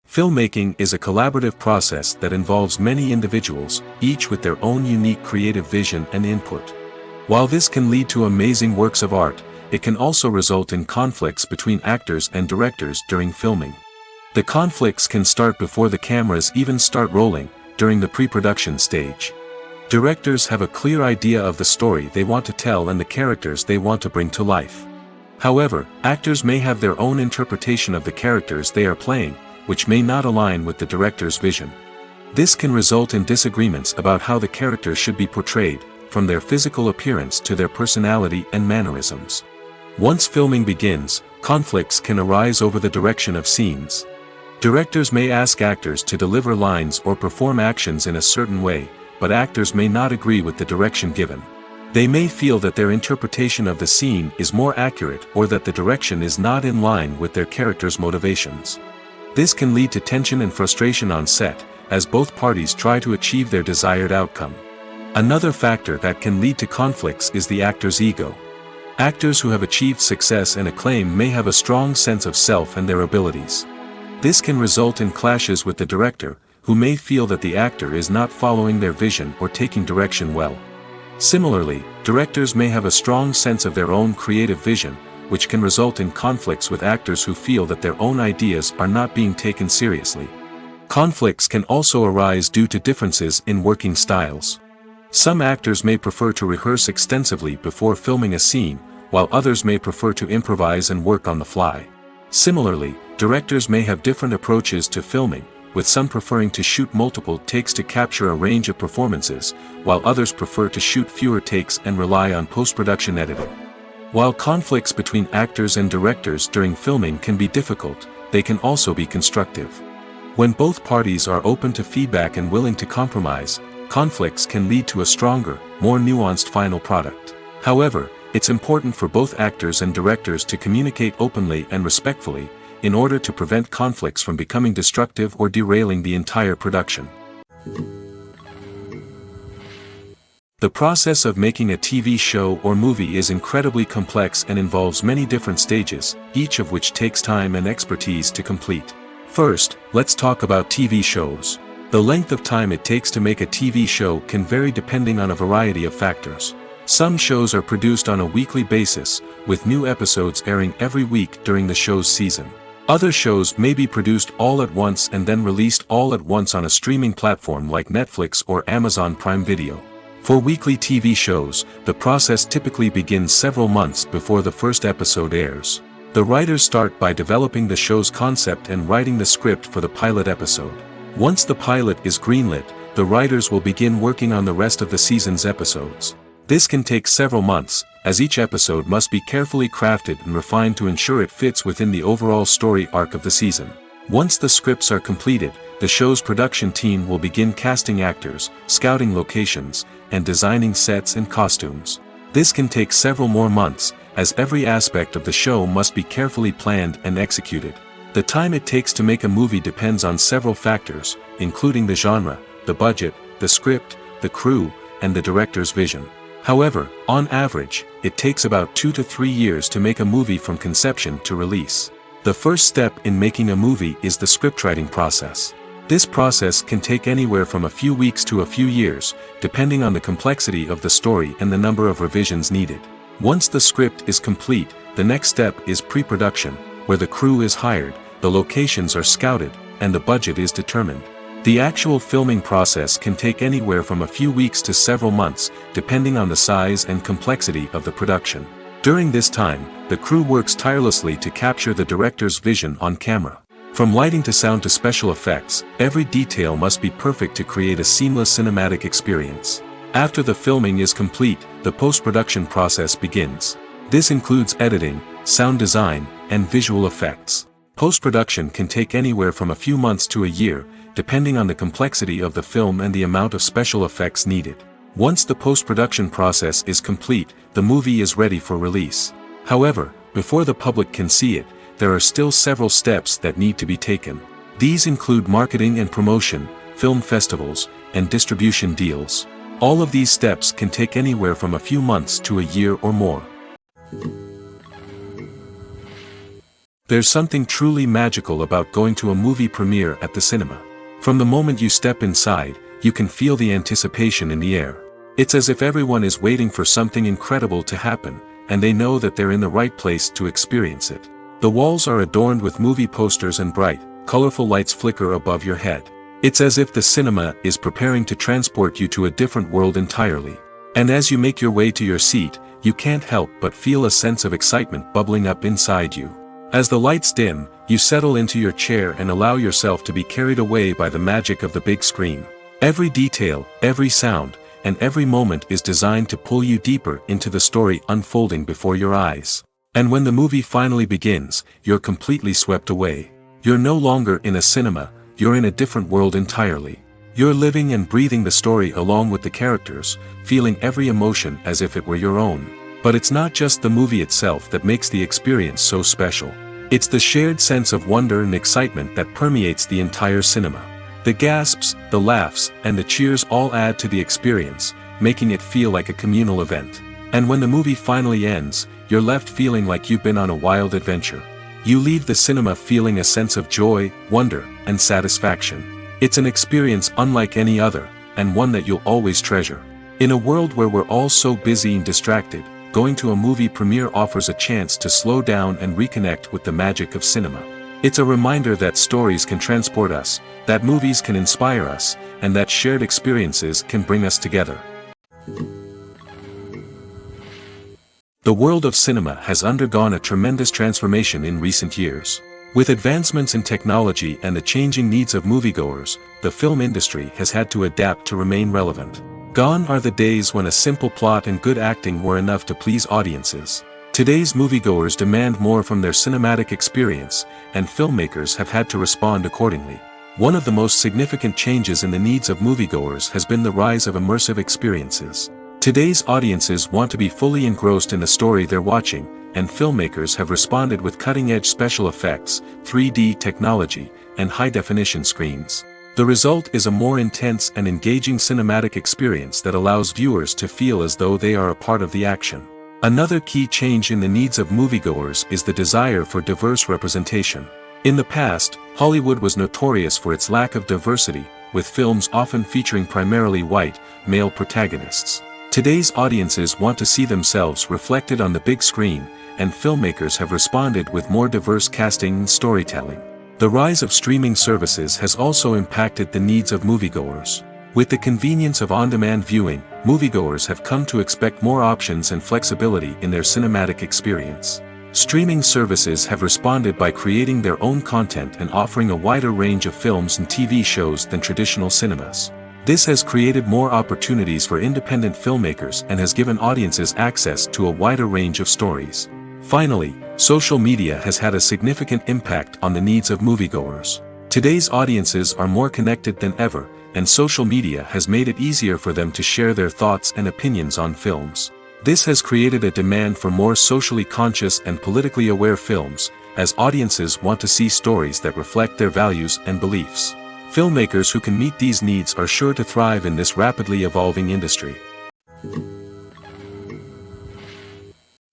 Filmmaking is a collaborative process that involves many individuals, each with their own unique creative vision and input. While this can lead to amazing works of art, it can also result in conflicts between actors and directors during filming. The conflicts can start before the cameras even start rolling, during the pre-production stage. Directors have a clear idea of the story they want to tell and the characters they want to bring to life. However, actors may have their own interpretation of the characters they are playing, which may not align with the director's vision. This can result in disagreements about how the characters should be portrayed, from their physical appearance to their personality and mannerisms. Once filming begins, conflicts can arise over the direction of scenes. Directors may ask actors to deliver lines or perform actions in a certain way, but actors may not agree with the direction given. They may feel that their interpretation of the scene is more accurate or that the direction is not in line with their character's motivations. This can lead to tension and frustration on set, as both parties try to achieve their desired outcome. Another factor that can lead to conflicts is the actor's ego. Actors who have achieved success and acclaim may have a strong sense of self and their abilities. This can result in clashes with the director, who may feel that the actor is not following their vision or taking direction well. Similarly, directors may have a strong sense of their own creative vision, which can result in conflicts with actors who feel that their own ideas are not being taken seriously. Conflicts can also arise due to differences in working styles. Some actors may prefer to rehearse extensively before filming a scene, while others may prefer to improvise and work on the fly. Similarly, directors may have different approaches to filming, with some preferring to shoot multiple takes to capture a range of performances, while others prefer to shoot fewer takes and rely on post-production editing. While conflicts between actors and directors during filming can be difficult, they can also be constructive. When both parties are open to feedback and willing to compromise, conflicts can lead to a stronger, more nuanced final product. However, it's important for both actors and directors to communicate openly and respectfully, in order to prevent conflicts from becoming destructive or derailing the entire production. The process of making a TV show or movie is incredibly complex and involves many different stages, each of which takes time and expertise to complete. First, let's talk about TV shows. The length of time it takes to make a TV show can vary depending on a variety of factors. Some shows are produced on a weekly basis, with new episodes airing every week during the show's season. Other shows may be produced all at once and then released all at once on a streaming platform like Netflix or Amazon Prime Video. For weekly TV shows, the process typically begins several months before the first episode airs. The writers start by developing the show's concept and writing the script for the pilot episode. Once the pilot is greenlit, the writers will begin working on the rest of the season's episodes. This can take several months, as each episode must be carefully crafted and refined to ensure it fits within the overall story arc of the season. Once the scripts are completed, the show's production team will begin casting actors, scouting locations, and designing sets and costumes. This can take several more months, as every aspect of the show must be carefully planned and executed. The time it takes to make a movie depends on several factors, including the genre, the budget, the script, the crew, and the director's vision. However, on average, it takes about 2 to 3 years to make a movie from conception to release. The first step in making a movie is the scriptwriting process. This process can take anywhere from a few weeks to a few years, depending on the complexity of the story and the number of revisions needed. Once the script is complete, the next step is pre-production, where the crew is hired, the locations are scouted, and the budget is determined. The actual filming process can take anywhere from a few weeks to several months, depending on the size and complexity of the production. During this time, the crew works tirelessly to capture the director's vision on camera. From lighting to sound to special effects, every detail must be perfect to create a seamless cinematic experience. After the filming is complete, the post-production process begins. This includes editing, sound design, and visual effects. Post-production can take anywhere from a few months to a year, depending on the complexity of the film and the amount of special effects needed. Once the post-production process is complete, the movie is ready for release. However, before the public can see it, there are still several steps that need to be taken. These include marketing and promotion, film festivals, and distribution deals. All of these steps can take anywhere from a few months to a year or more. There's something truly magical about going to a movie premiere at the cinema. From the moment you step inside, you can feel the anticipation in the air. It's as if everyone is waiting for something incredible to happen, and they know that they're in the right place to experience it. The walls are adorned with movie posters and bright, colorful lights flicker above your head. It's as if the cinema is preparing to transport you to a different world entirely. And as you make your way to your seat, you can't help but feel a sense of excitement bubbling up inside you. As the lights dim, you settle into your chair and allow yourself to be carried away by the magic of the big screen. Every detail, every sound, and every moment is designed to pull you deeper into the story unfolding before your eyes. And when the movie finally begins, you're completely swept away. You're no longer in a cinema, you're in a different world entirely. You're living and breathing the story along with the characters, feeling every emotion as if it were your own. But it's not just the movie itself that makes the experience so special. It's the shared sense of wonder and excitement that permeates the entire cinema. The gasps, the laughs, and the cheers all add to the experience, making it feel like a communal event. And when the movie finally ends, you're left feeling like you've been on a wild adventure. You leave the cinema feeling a sense of joy, wonder, and satisfaction. It's an experience unlike any other, and one that you'll always treasure. In a world where we're all so busy and distracted, going to a movie premiere offers a chance to slow down and reconnect with the magic of cinema. It's a reminder that stories can transport us, that movies can inspire us, and that shared experiences can bring us together. The world of cinema has undergone a tremendous transformation in recent years. With advancements in technology and the changing needs of moviegoers, the film industry has had to adapt to remain relevant. Gone are the days when a simple plot and good acting were enough to please audiences. Today's moviegoers demand more from their cinematic experience, and filmmakers have had to respond accordingly. One of the most significant changes in the needs of moviegoers has been the rise of immersive experiences. Today's audiences want to be fully engrossed in the story they're watching, and filmmakers have responded with cutting-edge special effects, 3D technology, and high-definition screens. The result is a more intense and engaging cinematic experience that allows viewers to feel as though they are a part of the action. Another key change in the needs of moviegoers is the desire for diverse representation. In the past, Hollywood was notorious for its lack of diversity, with films often featuring primarily white, male protagonists. Today's audiences want to see themselves reflected on the big screen, and filmmakers have responded with more diverse casting and storytelling. The rise of streaming services has also impacted the needs of moviegoers. With the convenience of on-demand viewing, moviegoers have come to expect more options and flexibility in their cinematic experience. Streaming services have responded by creating their own content and offering a wider range of films and TV shows than traditional cinemas. This has created more opportunities for independent filmmakers and has given audiences access to a wider range of stories. Finally, social media has had a significant impact on the needs of moviegoers. Today's audiences are more connected than ever, and social media has made it easier for them to share their thoughts and opinions on films. This has created a demand for more socially conscious and politically aware films, as audiences want to see stories that reflect their values and beliefs. Filmmakers who can meet these needs are sure to thrive in this rapidly evolving industry.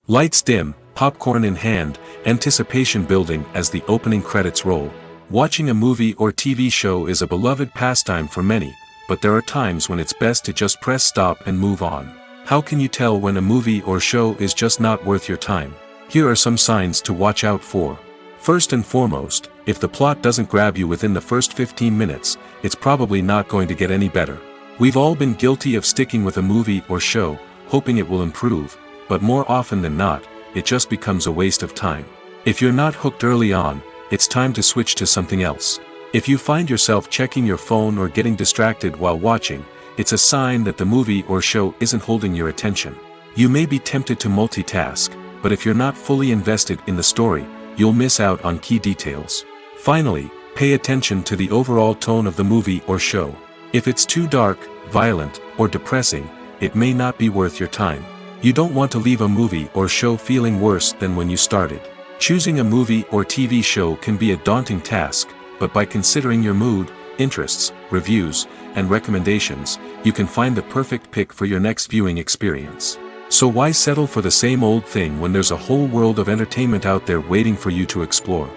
Lights dim, popcorn in hand, anticipation building as the opening credits roll. Watching a movie or TV show is a beloved pastime for many, but there are times when it's best to just press stop and move on. How can you tell when a movie or show is just not worth your time? Here are some signs to watch out for. First and foremost, if the plot doesn't grab you within the first 15 minutes, it's probably not going to get any better. We've all been guilty of sticking with a movie or show, hoping it will improve, but more often than not, it just becomes a waste of time. If you're not hooked early on, it's time to switch to something else. If you find yourself checking your phone or getting distracted while watching, it's a sign that the movie or show isn't holding your attention. You may be tempted to multitask, but if you're not fully invested in the story, you'll miss out on key details. Finally, pay attention to the overall tone of the movie or show. If it's too dark, violent, or depressing, it may not be worth your time. You don't want to leave a movie or show feeling worse than when you started. Choosing a movie or TV show can be a daunting task, but by considering your mood, interests, reviews, and recommendations, you can find the perfect pick for your next viewing experience. So why settle for the same old thing when there's a whole world of entertainment out there waiting for you to explore?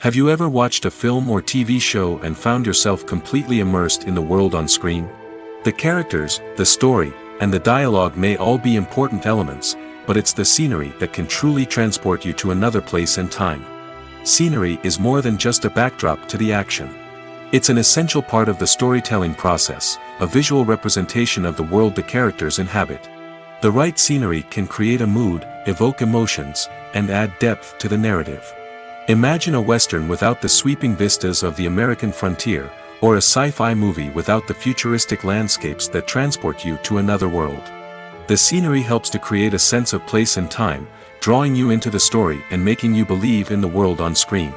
Have you ever watched a film or TV show and found yourself completely immersed in the world on screen? The characters, the story, and the dialogue may all be important elements, but it's the scenery that can truly transport you to another place and time. Scenery is more than just a backdrop to the action. It's an essential part of the storytelling process, a visual representation of the world the characters inhabit. The right scenery can create a mood, evoke emotions, and add depth to the narrative. Imagine a Western without the sweeping vistas of the American frontier, or a sci-fi movie without the futuristic landscapes that transport you to another world. The scenery helps to create a sense of place and time, drawing you into the story and making you believe in the world on screen.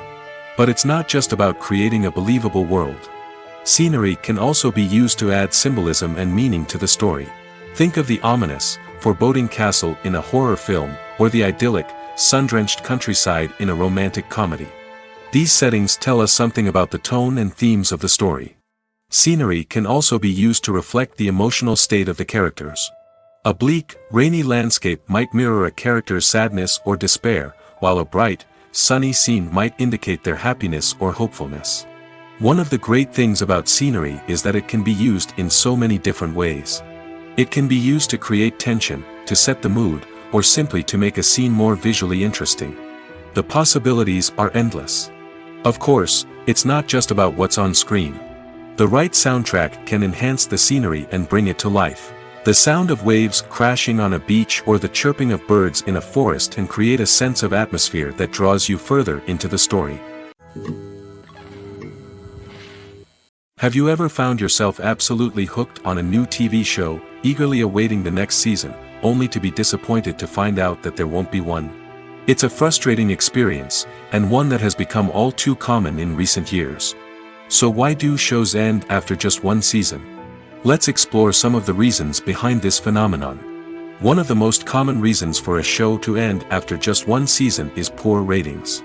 But it's not just about creating a believable world. Scenery can also be used to add symbolism and meaning to the story. Think of the ominous, foreboding castle in a horror film, or the idyllic, sun-drenched countryside in a romantic comedy. These settings tell us something about the tone and themes of the story. Scenery can also be used to reflect the emotional state of the characters. A bleak, rainy landscape might mirror a character's sadness or despair, while a bright, sunny scene might indicate their happiness or hopefulness. One of the great things about scenery is that it can be used in so many different ways. It can be used to create tension, to set the mood, or simply to make a scene more visually interesting. The possibilities are endless. Of course, it's not just about what's on screen. The right soundtrack can enhance the scenery and bring it to life. The sound of waves crashing on a beach or the chirping of birds in a forest can create a sense of atmosphere that draws you further into the story. Have you ever found yourself absolutely hooked on a new TV show, eagerly awaiting the next season, only to be disappointed to find out that there won't be one? It's a frustrating experience, and one that has become all too common in recent years. So why do shows end after just one season? Let's explore some of the reasons behind this phenomenon. One of the most common reasons for a show to end after just one season is poor ratings.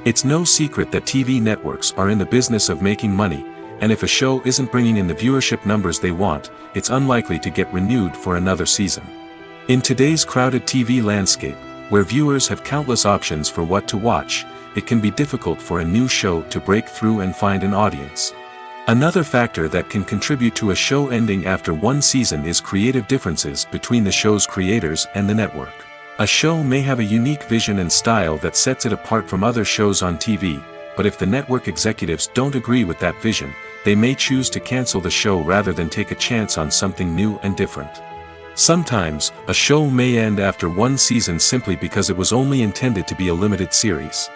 It's no secret that TV networks are in the business of making money, and if a show isn't bringing in the viewership numbers they want, it's unlikely to get renewed for another season. In today's crowded TV landscape, Where viewers have countless options for what to watch, it can be difficult for a new show to break through and find an audience. Another factor that can contribute to a show ending after one season is creative differences between the show's creators and the network. A show may have a unique vision and style that sets it apart from other shows on TV, but if the network executives don't agree with that vision, they may choose to cancel the show rather than take a chance on something new and different. Sometimes, a show may end after one season simply because it was only intended to be a limited series.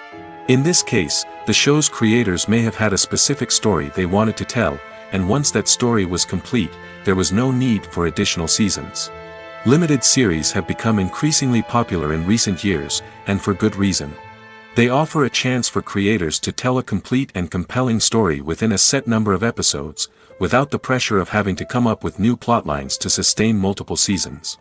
In this case, the show's creators may have had a specific story they wanted to tell, and once that story was complete, there was no need for additional seasons. Limited series have become increasingly popular in recent years, and for good reason. They offer a chance for creators to tell a complete and compelling story within a set number of episodes, without the pressure of having to come up with new plotlines to sustain multiple seasons.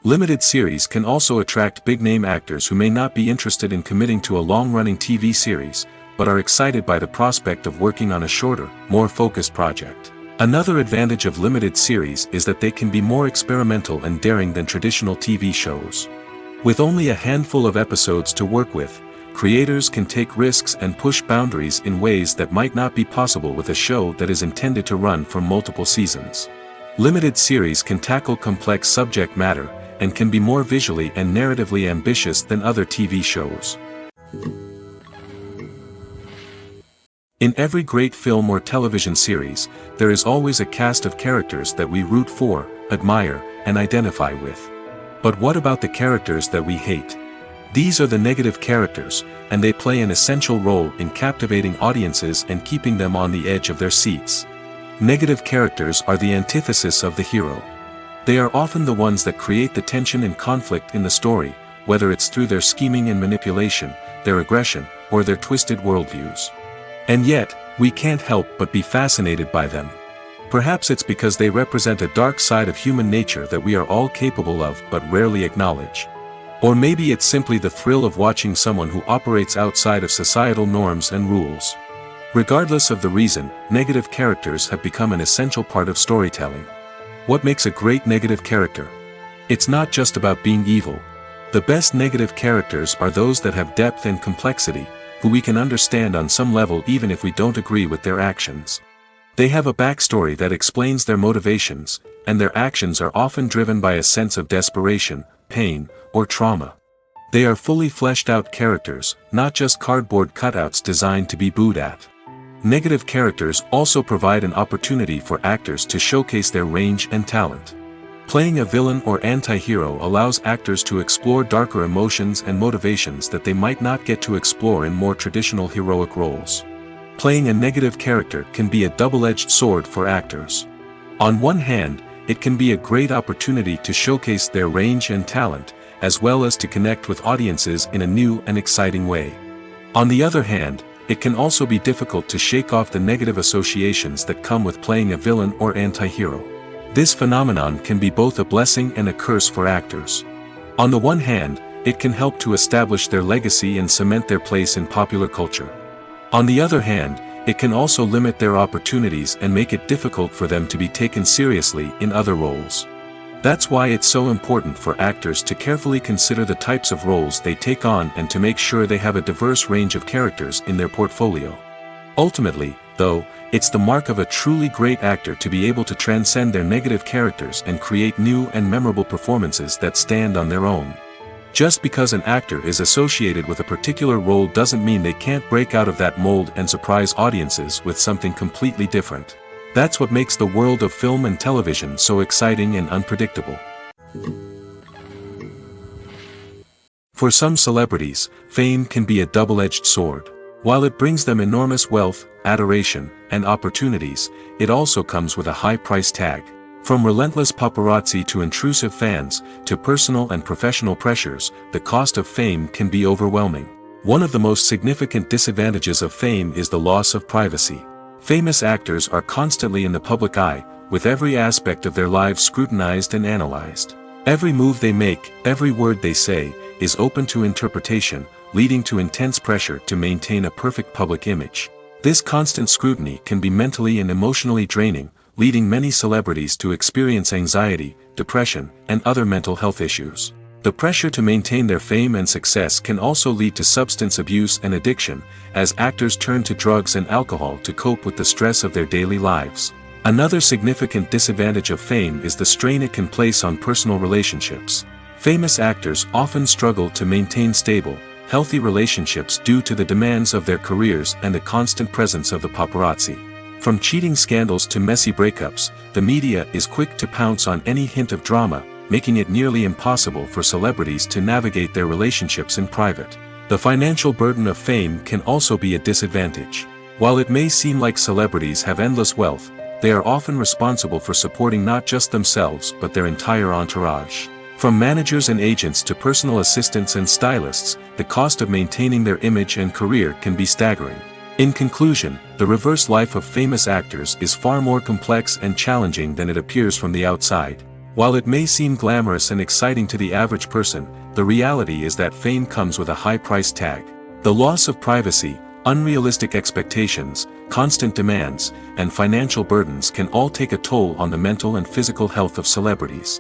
Limited series can also attract big-name actors who may not be interested in committing to a long-running TV series, but are excited by the prospect of working on a shorter, more focused project. Another advantage of limited series is that they can be more experimental and daring than traditional TV shows. With only a handful of episodes to work with, creators can take risks and push boundaries in ways that might not be possible with a show that is intended to run for multiple seasons. Limited series can tackle complex subject matter, and can be more visually and narratively ambitious than other TV shows. In every great film or television series, there is always a cast of characters that we root for, admire, and identify with. But what about the characters that we hate? These are the negative characters, and they play an essential role in captivating audiences and keeping them on the edge of their seats. Negative characters are the antithesis of the hero. They are often the ones that create the tension and conflict in the story, whether it's through their scheming and manipulation, their aggression, or their twisted worldviews. And yet, we can't help but be fascinated by them. Perhaps it's because they represent a dark side of human nature that we are all capable of but rarely acknowledge. Or maybe it's simply the thrill of watching someone who operates outside of societal norms and rules. Regardless of the reason, negative characters have become an essential part of storytelling. What makes a great negative character? It's not just about being evil. The best negative characters are those that have depth and complexity, who we can understand on some level even if we don't agree with their actions. They have a backstory that explains their motivations, and their actions are often driven by a sense of desperation, pain, or trauma. They are fully fleshed out characters, not just cardboard cutouts designed to be booed at. Negative characters also provide an opportunity for actors to showcase their range and talent. Playing a villain or anti-hero allows actors to explore darker emotions and motivations that they might not get to explore in more traditional heroic roles. Playing a negative character can be a double-edged sword for actors. On one hand, it can be a great opportunity to showcase their range and talent, as well as to connect with audiences in a new and exciting way. On the other hand, it can also be difficult to shake off the negative associations that come with playing a villain or anti-hero. This phenomenon can be both a blessing and a curse for actors. On the one hand, it can help to establish their legacy and cement their place in popular culture. On the other hand, it can also limit their opportunities and make it difficult for them to be taken seriously in other roles. That's why it's so important for actors to carefully consider the types of roles they take on and to make sure they have a diverse range of characters in their portfolio. Ultimately, though, it's the mark of a truly great actor to be able to transcend their negative characters and create new and memorable performances that stand on their own. Just because an actor is associated with a particular role doesn't mean they can't break out of that mold and surprise audiences with something completely different. That's what makes the world of film and television so exciting and unpredictable. For some celebrities, fame can be a double-edged sword. While it brings them enormous wealth, adoration, and opportunities, it also comes with a high price tag. From relentless paparazzi to intrusive fans, to personal and professional pressures, the cost of fame can be overwhelming. One of the most significant disadvantages of fame is the loss of privacy. Famous actors are constantly in the public eye, with every aspect of their lives scrutinized and analyzed. Every move they make, every word they say, is open to interpretation, leading to intense pressure to maintain a perfect public image. This constant scrutiny can be mentally and emotionally draining, leading many celebrities to experience anxiety, depression, and other mental health issues. The pressure to maintain their fame and success can also lead to substance abuse and addiction, as actors turn to drugs and alcohol to cope with the stress of their daily lives. Another significant disadvantage of fame is the strain it can place on personal relationships. Famous actors often struggle to maintain stable, healthy relationships due to the demands of their careers and the constant presence of the paparazzi. From cheating scandals to messy breakups, the media is quick to pounce on any hint of drama, making it nearly impossible for celebrities to navigate their relationships in private. The financial burden of fame can also be a disadvantage. While it may seem like celebrities have endless wealth, they are often responsible for supporting not just themselves but their entire entourage. From managers and agents to personal assistants and stylists, the cost of maintaining their image and career can be staggering. In conclusion, the reverse life of famous actors is far more complex and challenging than it appears from the outside. While it may seem glamorous and exciting to the average person, the reality is that fame comes with a high price tag. The loss of privacy, unrealistic expectations, constant demands, and financial burdens can all take a toll on the mental and physical health of celebrities.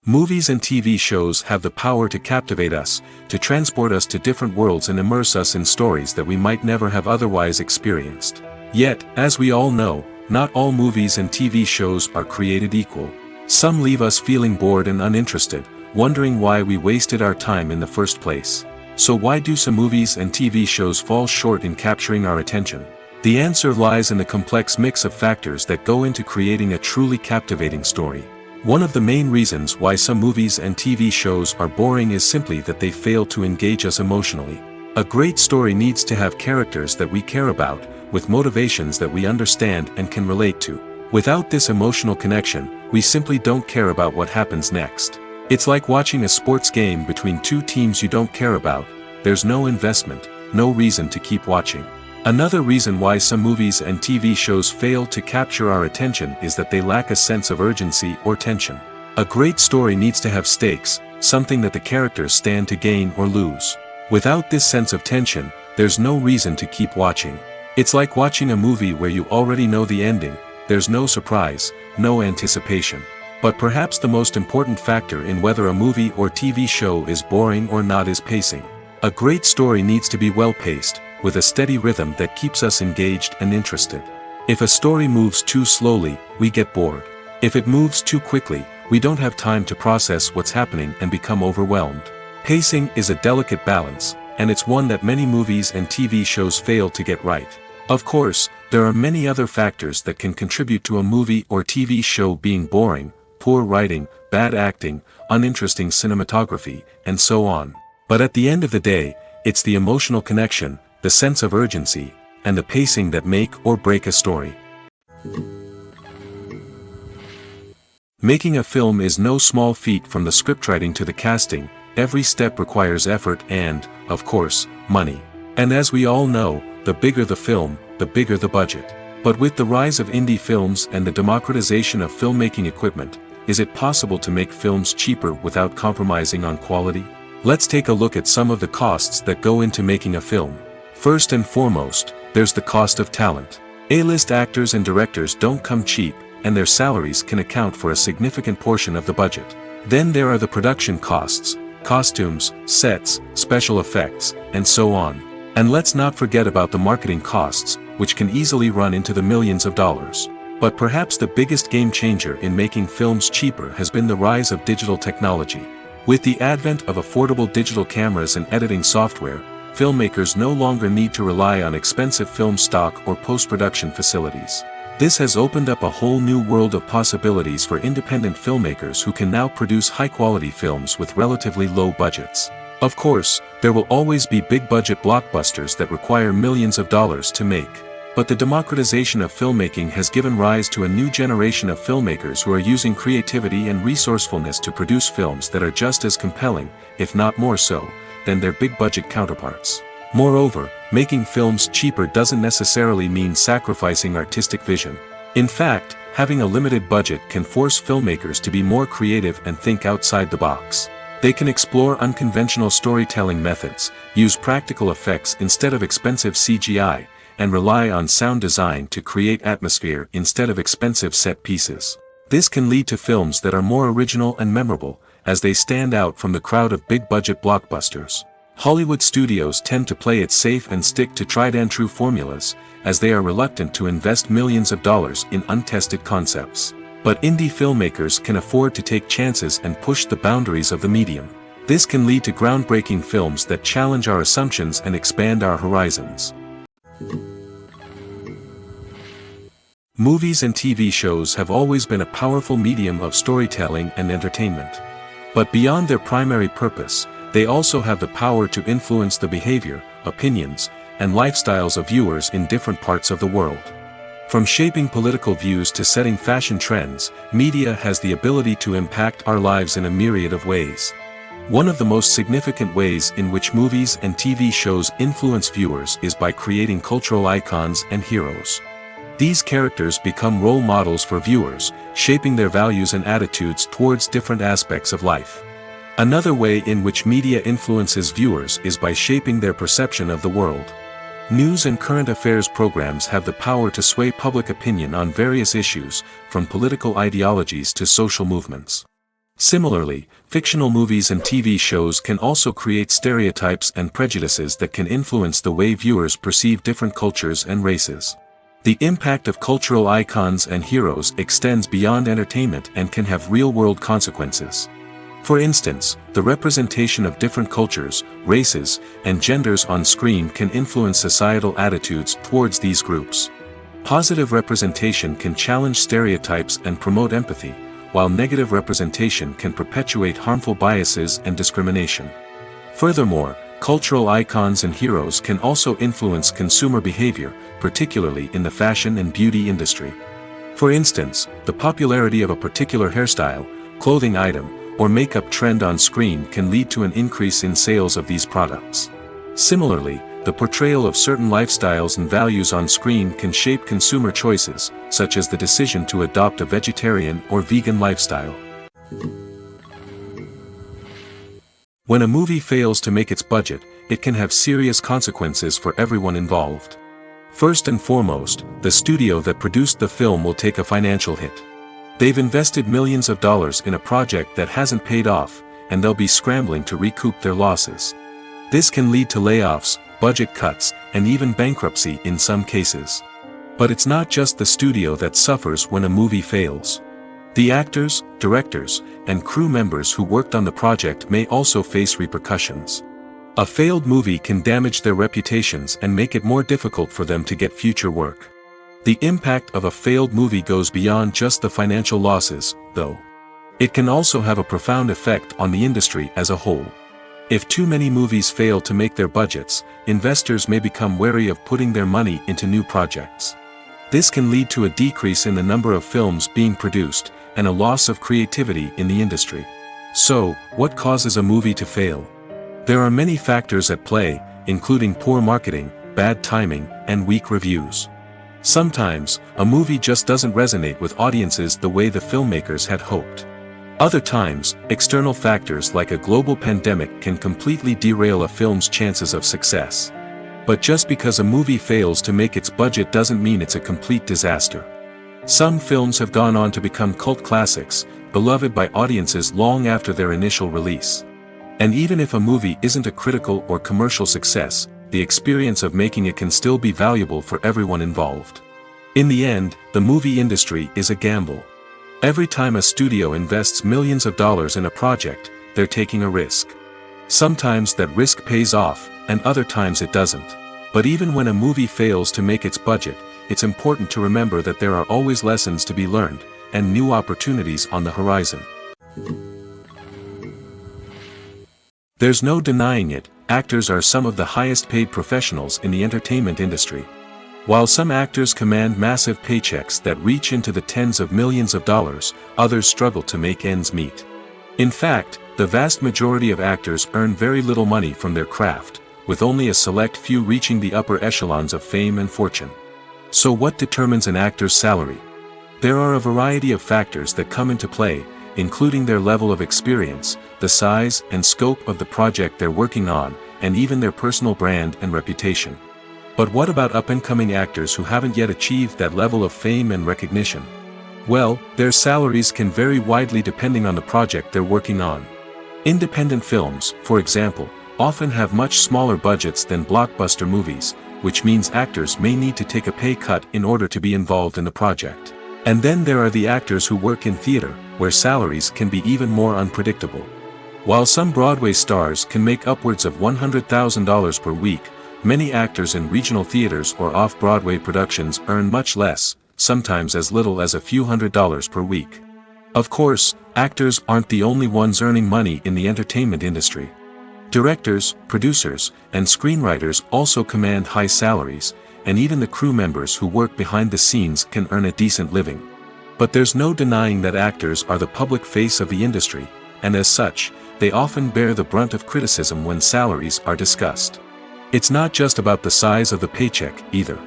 Movies and TV shows have the power to captivate us, to transport us to different worlds and immerse us in stories that we might never have otherwise experienced. Yet, as we all know, not all movies and TV shows are created equal. Some leave us feeling bored and uninterested, wondering why we wasted our time in the first place. So why do some movies and TV shows fall short in capturing our attention? The answer lies in the complex mix of factors that go into creating a truly captivating story. One of the main reasons why some movies and TV shows are boring is simply that they fail to engage us emotionally. A great story needs to have characters that we care about, with motivations that we understand and can relate to. Without this emotional connection, we simply don't care about what happens next. It's like watching a sports game between two teams you don't care about. There's no investment, no reason to keep watching. Another reason why some movies and TV shows fail to capture our attention is that they lack a sense of urgency or tension. A great story needs to have stakes, something that the characters stand to gain or lose. Without this sense of tension, there's no reason to keep watching. It's like watching a movie where you already know the ending. There's no surprise, no anticipation. But perhaps the most important factor in whether a movie or TV show is boring or not is pacing. A great story needs to be well-paced, with a steady rhythm that keeps us engaged and interested. If a story moves too slowly, we get bored. If it moves too quickly, we don't have time to process what's happening and become overwhelmed. Pacing is a delicate balance, and it's one that many movies and TV shows fail to get right. Of course, there are many other factors that can contribute to a movie or TV show being boring: poor writing, bad acting, uninteresting cinematography, and so on. But at the end of the day, it's the emotional connection, the sense of urgency, and the pacing that make or break a story. Making a film is no small feat. From the scriptwriting to the casting, every step requires effort and, of course, money. And as we all know, the bigger the film, the bigger the budget. But with the rise of indie films and the democratization of filmmaking equipment, is it possible to make films cheaper without compromising on quality? Let's take a look at some of the costs that go into making a film. First and foremost, there's the cost of talent. A-list actors and directors don't come cheap, and their salaries can account for a significant portion of the budget. Then there are the production costs, costumes, sets, special effects, and so on. And let's not forget about the marketing costs, which can easily run into the millions of dollars. But perhaps the biggest game changer in making films cheaper has been the rise of digital technology. With the advent of affordable digital cameras and editing software, filmmakers no longer need to rely on expensive film stock or post-production facilities. This has opened up a whole new world of possibilities for independent filmmakers who can now produce high-quality films with relatively low budgets. Of course, there will always be big-budget blockbusters that require millions of dollars to make. But the democratization of filmmaking has given rise to a new generation of filmmakers who are using creativity and resourcefulness to produce films that are just as compelling, if not more so, than their big-budget counterparts. Moreover, making films cheaper doesn't necessarily mean sacrificing artistic vision. In fact, having a limited budget can force filmmakers to be more creative and think outside the box. They can explore unconventional storytelling methods, use practical effects instead of expensive CGI, and rely on sound design to create atmosphere instead of expensive set pieces. This can lead to films that are more original and memorable, as they stand out from the crowd of big-budget blockbusters. Hollywood studios tend to play it safe and stick to tried-and-true formulas, as they are reluctant to invest millions of dollars in untested concepts. But indie filmmakers can afford to take chances and push the boundaries of the medium. This can lead to groundbreaking films that challenge our assumptions and expand our horizons. Movies and TV shows have always been a powerful medium of storytelling and entertainment. But beyond their primary purpose, they also have the power to influence the behavior, opinions, and lifestyles of viewers in different parts of the world. From shaping political views to setting fashion trends, media has the ability to impact our lives in a myriad of ways. One of the most significant ways in which movies and TV shows influence viewers is by creating cultural icons and heroes. These characters become role models for viewers, shaping their values and attitudes towards different aspects of life. Another way in which media influences viewers is by shaping their perception of the world. News and current affairs programs have the power to sway public opinion on various issues, from political ideologies to social movements. Similarly, fictional movies and TV shows can also create stereotypes and prejudices that can influence the way viewers perceive different cultures and races. The impact of cultural icons and heroes extends beyond entertainment and can have real-world consequences. For instance, the representation of different cultures, races, and genders on screen can influence societal attitudes towards these groups. Positive representation can challenge stereotypes and promote empathy, while negative representation can perpetuate harmful biases and discrimination. Furthermore, cultural icons and heroes can also influence consumer behavior, particularly in the fashion and beauty industry. For instance, the popularity of a particular hairstyle, clothing item, or makeup trend on screen can lead to an increase in sales of these products. Similarly, the portrayal of certain lifestyles and values on screen can shape consumer choices, such as the decision to adopt a vegetarian or vegan lifestyle. When a movie fails to make its budget, it can have serious consequences for everyone involved. First and foremost, the studio that produced the film will take a financial hit. They've invested millions of dollars in a project that hasn't paid off, and they'll be scrambling to recoup their losses. This can lead to layoffs, budget cuts, and even bankruptcy in some cases. But it's not just the studio that suffers when a movie fails. The actors, directors, and crew members who worked on the project may also face repercussions. A failed movie can damage their reputations and make it more difficult for them to get future work. The impact of a failed movie goes beyond just the financial losses, though. It can also have a profound effect on the industry as a whole. If too many movies fail to make their budgets, investors may become wary of putting their money into new projects. This can lead to a decrease in the number of films being produced, and a loss of creativity in the industry. So, what causes a movie to fail? There are many factors at play, including poor marketing, bad timing, and weak reviews. Sometimes, a movie just doesn't resonate with audiences the way the filmmakers had hoped. Other times, external factors like a global pandemic can completely derail a film's chances of success. But just because a movie fails to make its budget doesn't mean it's a complete disaster. Some films have gone on to become cult classics, beloved by audiences long after their initial release. And even if a movie isn't a critical or commercial success, the experience of making it can still be valuable for everyone involved. In the end, the movie industry is a gamble. Every time a studio invests millions of dollars in a project, they're taking a risk. Sometimes that risk pays off, and other times it doesn't. But even when a movie fails to make its budget, it's important to remember that there are always lessons to be learned, and new opportunities on the horizon. There's no denying it, actors are some of the highest paid professionals in the entertainment industry. While some actors command massive paychecks that reach into the tens of millions of dollars, others struggle to make ends meet. In fact, the vast majority of actors earn very little money from their craft, with only a select few reaching the upper echelons of fame and fortune. So what determines an actor's salary? There are a variety of factors that come into play, including their level of experience, the size and scope of the project they're working on, and even their personal brand and reputation. But what about up-and-coming actors who haven't yet achieved that level of fame and recognition? Well, their salaries can vary widely depending on the project they're working on. Independent films, for example, often have much smaller budgets than blockbuster movies, which means actors may need to take a pay cut in order to be involved in the project. And then there are the actors who work in theater, where salaries can be even more unpredictable. While some Broadway stars can make upwards of $100,000 per week, many actors in regional theaters or off-Broadway productions earn much less, sometimes as little as a few $100s per week. Of course, actors aren't the only ones earning money in the entertainment industry. Directors, producers, and screenwriters also command high salaries, and even the crew members who work behind the scenes can earn a decent living. But there's no denying that actors are the public face of the industry, and as such, they often bear the brunt of criticism when salaries are discussed. It's not just about the size of the paycheck, either.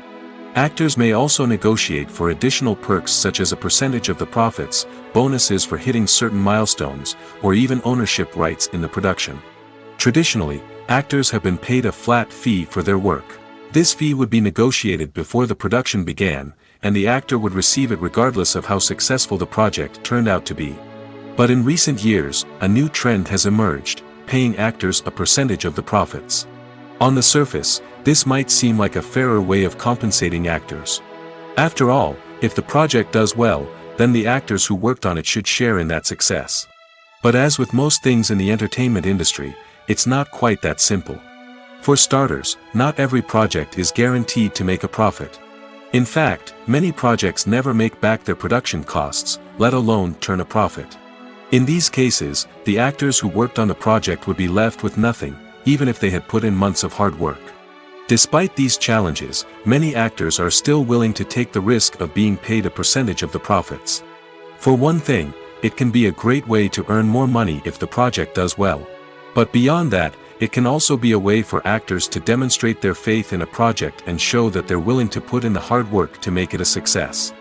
Actors may also negotiate for additional perks such as a percentage of the profits, bonuses for hitting certain milestones, or even ownership rights in the production. Traditionally, actors have been paid a flat fee for their work. This fee would be negotiated before the production began, and the actor would receive it regardless of how successful the project turned out to be. But in recent years, a new trend has emerged, paying actors a percentage of the profits. On the surface, this might seem like a fairer way of compensating actors. After all, if the project does well, then the actors who worked on it should share in that success. But as with most things in the entertainment industry, it's not quite that simple. For starters, not every project is guaranteed to make a profit. In fact, many projects never make back their production costs, let alone turn a profit. In these cases, the actors who worked on the project would be left with nothing, even if they had put in months of hard work. Despite these challenges, many actors are still willing to take the risk of being paid a percentage of the profits. For one thing, it can be a great way to earn more money if the project does well. But beyond that, it can also be a way for actors to demonstrate their faith in a project and show that they're willing to put in the hard work to make it a success.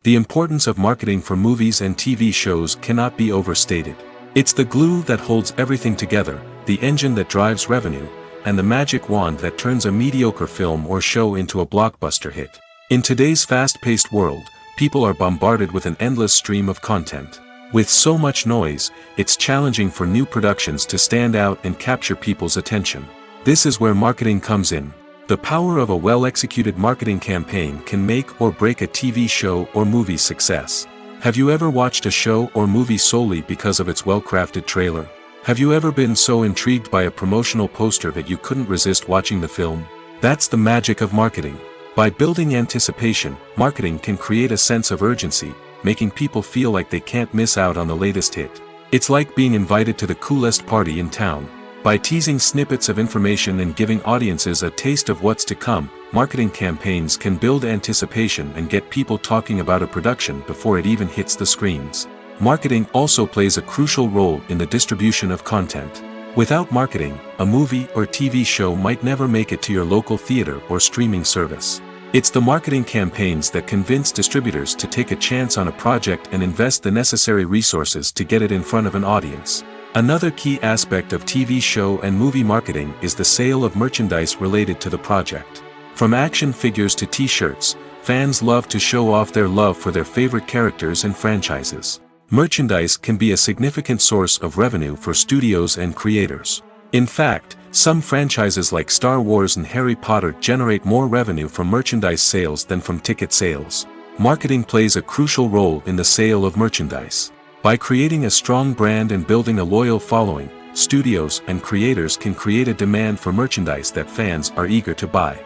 The importance of marketing for movies and TV shows cannot be overstated. It's the glue that holds everything together, the engine that drives revenue, and the magic wand that turns a mediocre film or show into a blockbuster hit. In today's fast-paced world, people are bombarded with an endless stream of content. With so much noise, it's challenging for new productions to stand out and capture people's attention. This is where marketing comes in. The power of a well-executed marketing campaign can make or break a TV show or movie's success. Have you ever watched a show or movie solely because of its well-crafted trailer? Have you ever been so intrigued by a promotional poster that you couldn't resist watching the film? That's the magic of marketing. By building anticipation, marketing can create a sense of urgency, making people feel like they can't miss out on the latest hit. It's like being invited to the coolest party in town. By teasing snippets of information and giving audiences a taste of what's to come, marketing campaigns can build anticipation and get people talking about a production before it even hits the screens. Marketing also plays a crucial role in the distribution of content. Without marketing, a movie or TV show might never make it to your local theater or streaming service. It's the marketing campaigns that convince distributors to take a chance on a project and invest the necessary resources to get it in front of an audience. Another key aspect of TV show and movie marketing is the sale of merchandise related to the project. From action figures to t-shirts, fans love to show off their love for their favorite characters and franchises. Merchandise can be a significant source of revenue for studios and creators. In fact, some franchises like Star Wars and Harry Potter generate more revenue from merchandise sales than from ticket sales. Marketing plays a crucial role in the sale of merchandise. By creating a strong brand and building a loyal following, studios and creators can create a demand for merchandise that fans are eager to buy.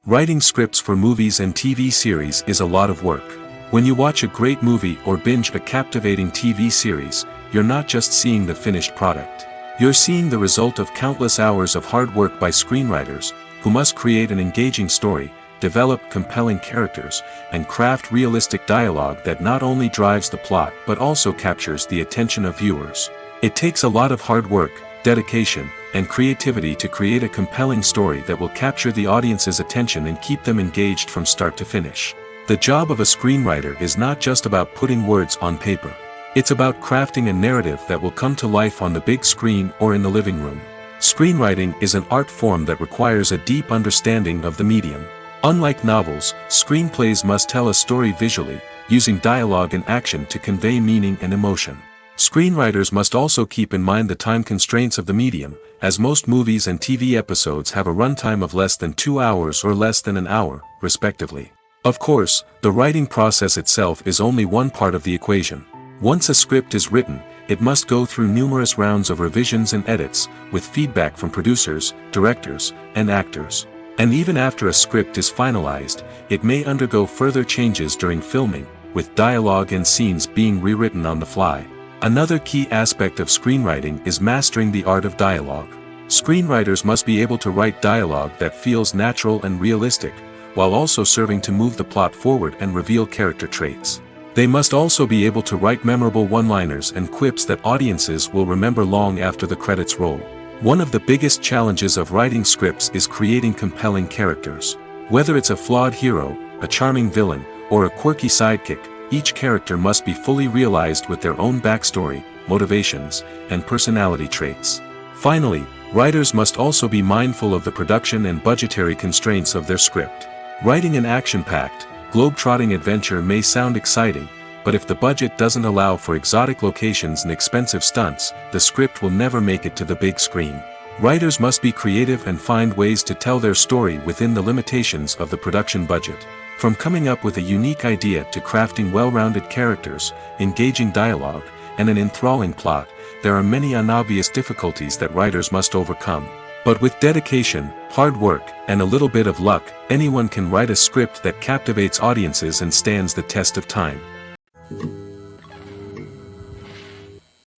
Writing scripts for movies and TV series is a lot of work. When you watch a great movie or binge a captivating TV series, you're not just seeing the finished product. You're seeing the result of countless hours of hard work by screenwriters, who must create an engaging story, develop compelling characters, and craft realistic dialogue that not only drives the plot but also captures the attention of viewers. It takes a lot of hard work, dedication, and creativity to create a compelling story that will capture the audience's attention and keep them engaged from start to finish. The job of a screenwriter is not just about putting words on paper. It's about crafting a narrative that will come to life on the big screen or in the living room. Screenwriting is an art form that requires a deep understanding of the medium. Unlike novels, screenplays must tell a story visually, using dialogue and action to convey meaning and emotion. Screenwriters must also keep in mind the time constraints of the medium, as most movies and TV episodes have a runtime of less than 2 hours or less than an hour, respectively. Of course, the writing process itself is only one part of the equation. Once a script is written, it must go through numerous rounds of revisions and edits, with feedback from producers, directors, and actors. And even after a script is finalized, it may undergo further changes during filming, with dialogue and scenes being rewritten on the fly. Another key aspect of screenwriting is mastering the art of dialogue. Screenwriters must be able to write dialogue that feels natural and realistic, while also serving to move the plot forward and reveal character traits. They must also be able to write memorable one-liners and quips that audiences will remember long after the credits roll. One of the biggest challenges of writing scripts is creating compelling characters. Whether it's a flawed hero, a charming villain, or a quirky sidekick, each character must be fully realized with their own backstory, motivations, and personality traits. Finally, writers must also be mindful of the production and budgetary constraints of their script. Writing an action-packed, globe-trotting adventure may sound exciting, but if the budget doesn't allow for exotic locations and expensive stunts, the script will never make it to the big screen. Writers must be creative and find ways to tell their story within the limitations of the production budget. From coming up with a unique idea to crafting well-rounded characters, engaging dialogue, and an enthralling plot, there are many unobvious difficulties that writers must overcome. But with dedication, hard work, and a little bit of luck, anyone can write a script that captivates audiences and stands the test of time.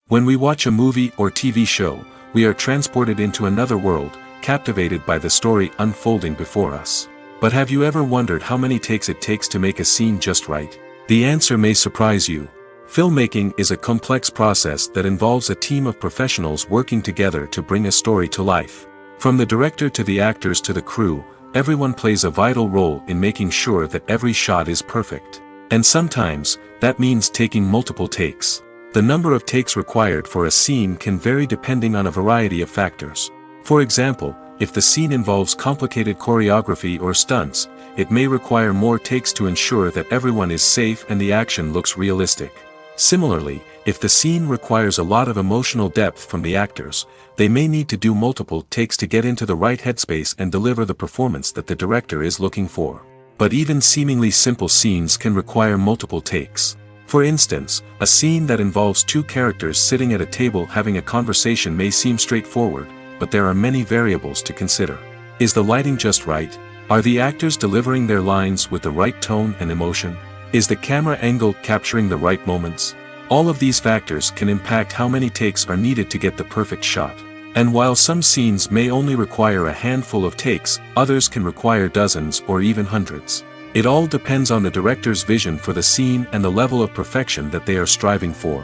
When we watch a movie or TV show, we are transported into another world, captivated by the story unfolding before us. But have you ever wondered how many takes it takes to make a scene just right? The answer may surprise you. Filmmaking is a complex process that involves a team of professionals working together to bring a story to life. From the director to the actors to the crew, everyone plays a vital role in making sure that every shot is perfect. And sometimes, that means taking multiple takes. The number of takes required for a scene can vary depending on a variety of factors. For example, if the scene involves complicated choreography or stunts, it may require more takes to ensure that everyone is safe and the action looks realistic. Similarly, if the scene requires a lot of emotional depth from the actors, they may need to do multiple takes to get into the right headspace and deliver the performance that the director is looking for. But even seemingly simple scenes can require multiple takes. For instance, a scene that involves two characters sitting at a table having a conversation may seem straightforward, but there are many variables to consider. Is the lighting just right? Are the actors delivering their lines with the right tone and emotion? Is the camera angle capturing the right moments? All of these factors can impact how many takes are needed to get the perfect shot. And while some scenes may only require a handful of takes, others can require dozens or even hundreds. It all depends on the director's vision for the scene and the level of perfection that they are striving for.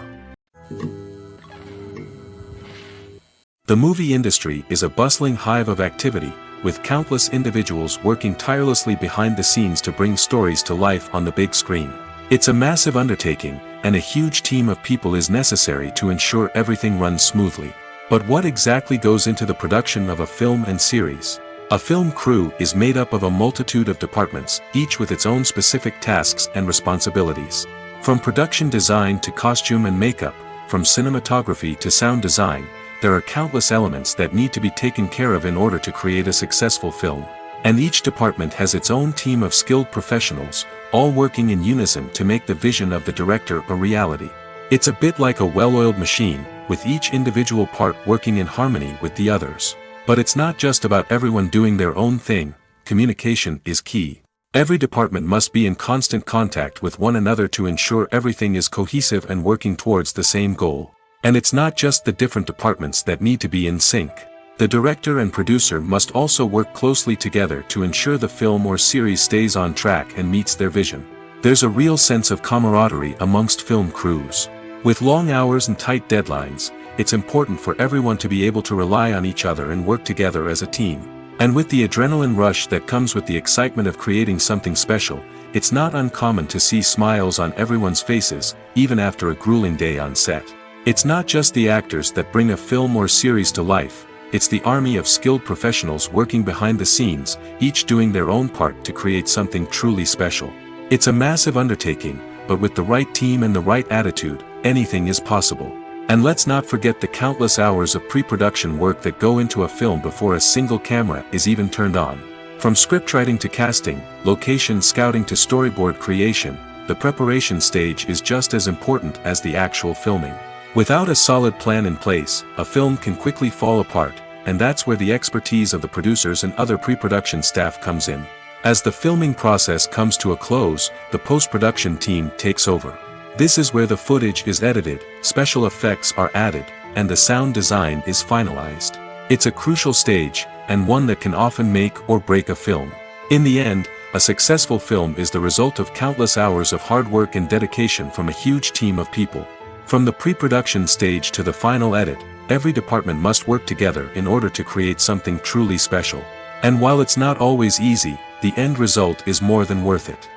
The movie industry is a bustling hive of activity, with countless individuals working tirelessly behind the scenes to bring stories to life on the big screen. It's a massive undertaking, and a huge team of people is necessary to ensure everything runs smoothly. But what exactly goes into the production of a film and series? A film crew is made up of a multitude of departments, each with its own specific tasks and responsibilities. From production design to costume and makeup, from cinematography to sound design, there are countless elements that need to be taken care of in order to create a successful film. And each department has its own team of skilled professionals, all working in unison to make the vision of the director a reality. It's a bit like a well-oiled machine, with each individual part working in harmony with the others. But it's not just about everyone doing their own thing. Communication is key. Every department must be in constant contact with one another to ensure everything is cohesive and working towards the same goal. And it's not just the different departments that need to be in sync. The director and producer must also work closely together to ensure the film or series stays on track and meets their vision. There's a real sense of camaraderie amongst film crews. With long hours and tight deadlines, it's important for everyone to be able to rely on each other and work together as a team. And with the adrenaline rush that comes with the excitement of creating something special, it's not uncommon to see smiles on everyone's faces, even after a grueling day on set. It's not just the actors that bring a film or series to life. it's the army of skilled professionals working behind the scenes, each doing their own part to create something truly special. It's a massive undertaking, but with the right team and the right attitude, anything is possible. And let's not forget the countless hours of pre-production work that go into a film before a single camera is even turned on. From scriptwriting to casting, location scouting to storyboard creation, the preparation stage is just as important as the actual filming. Without a solid plan in place, a film can quickly fall apart, and that's where the expertise of the producers and other pre-production staff comes in. As the filming process comes to a close, the post-production team takes over. This is where the footage is edited, special effects are added, and the sound design is finalized. It's a crucial stage, and one that can often make or break a film. In the end, a successful film is the result of countless hours of hard work and dedication from a huge team of people. From the pre-production stage to the final edit, every department must work together in order to create something truly special. And while it's not always easy, the end result is more than worth it.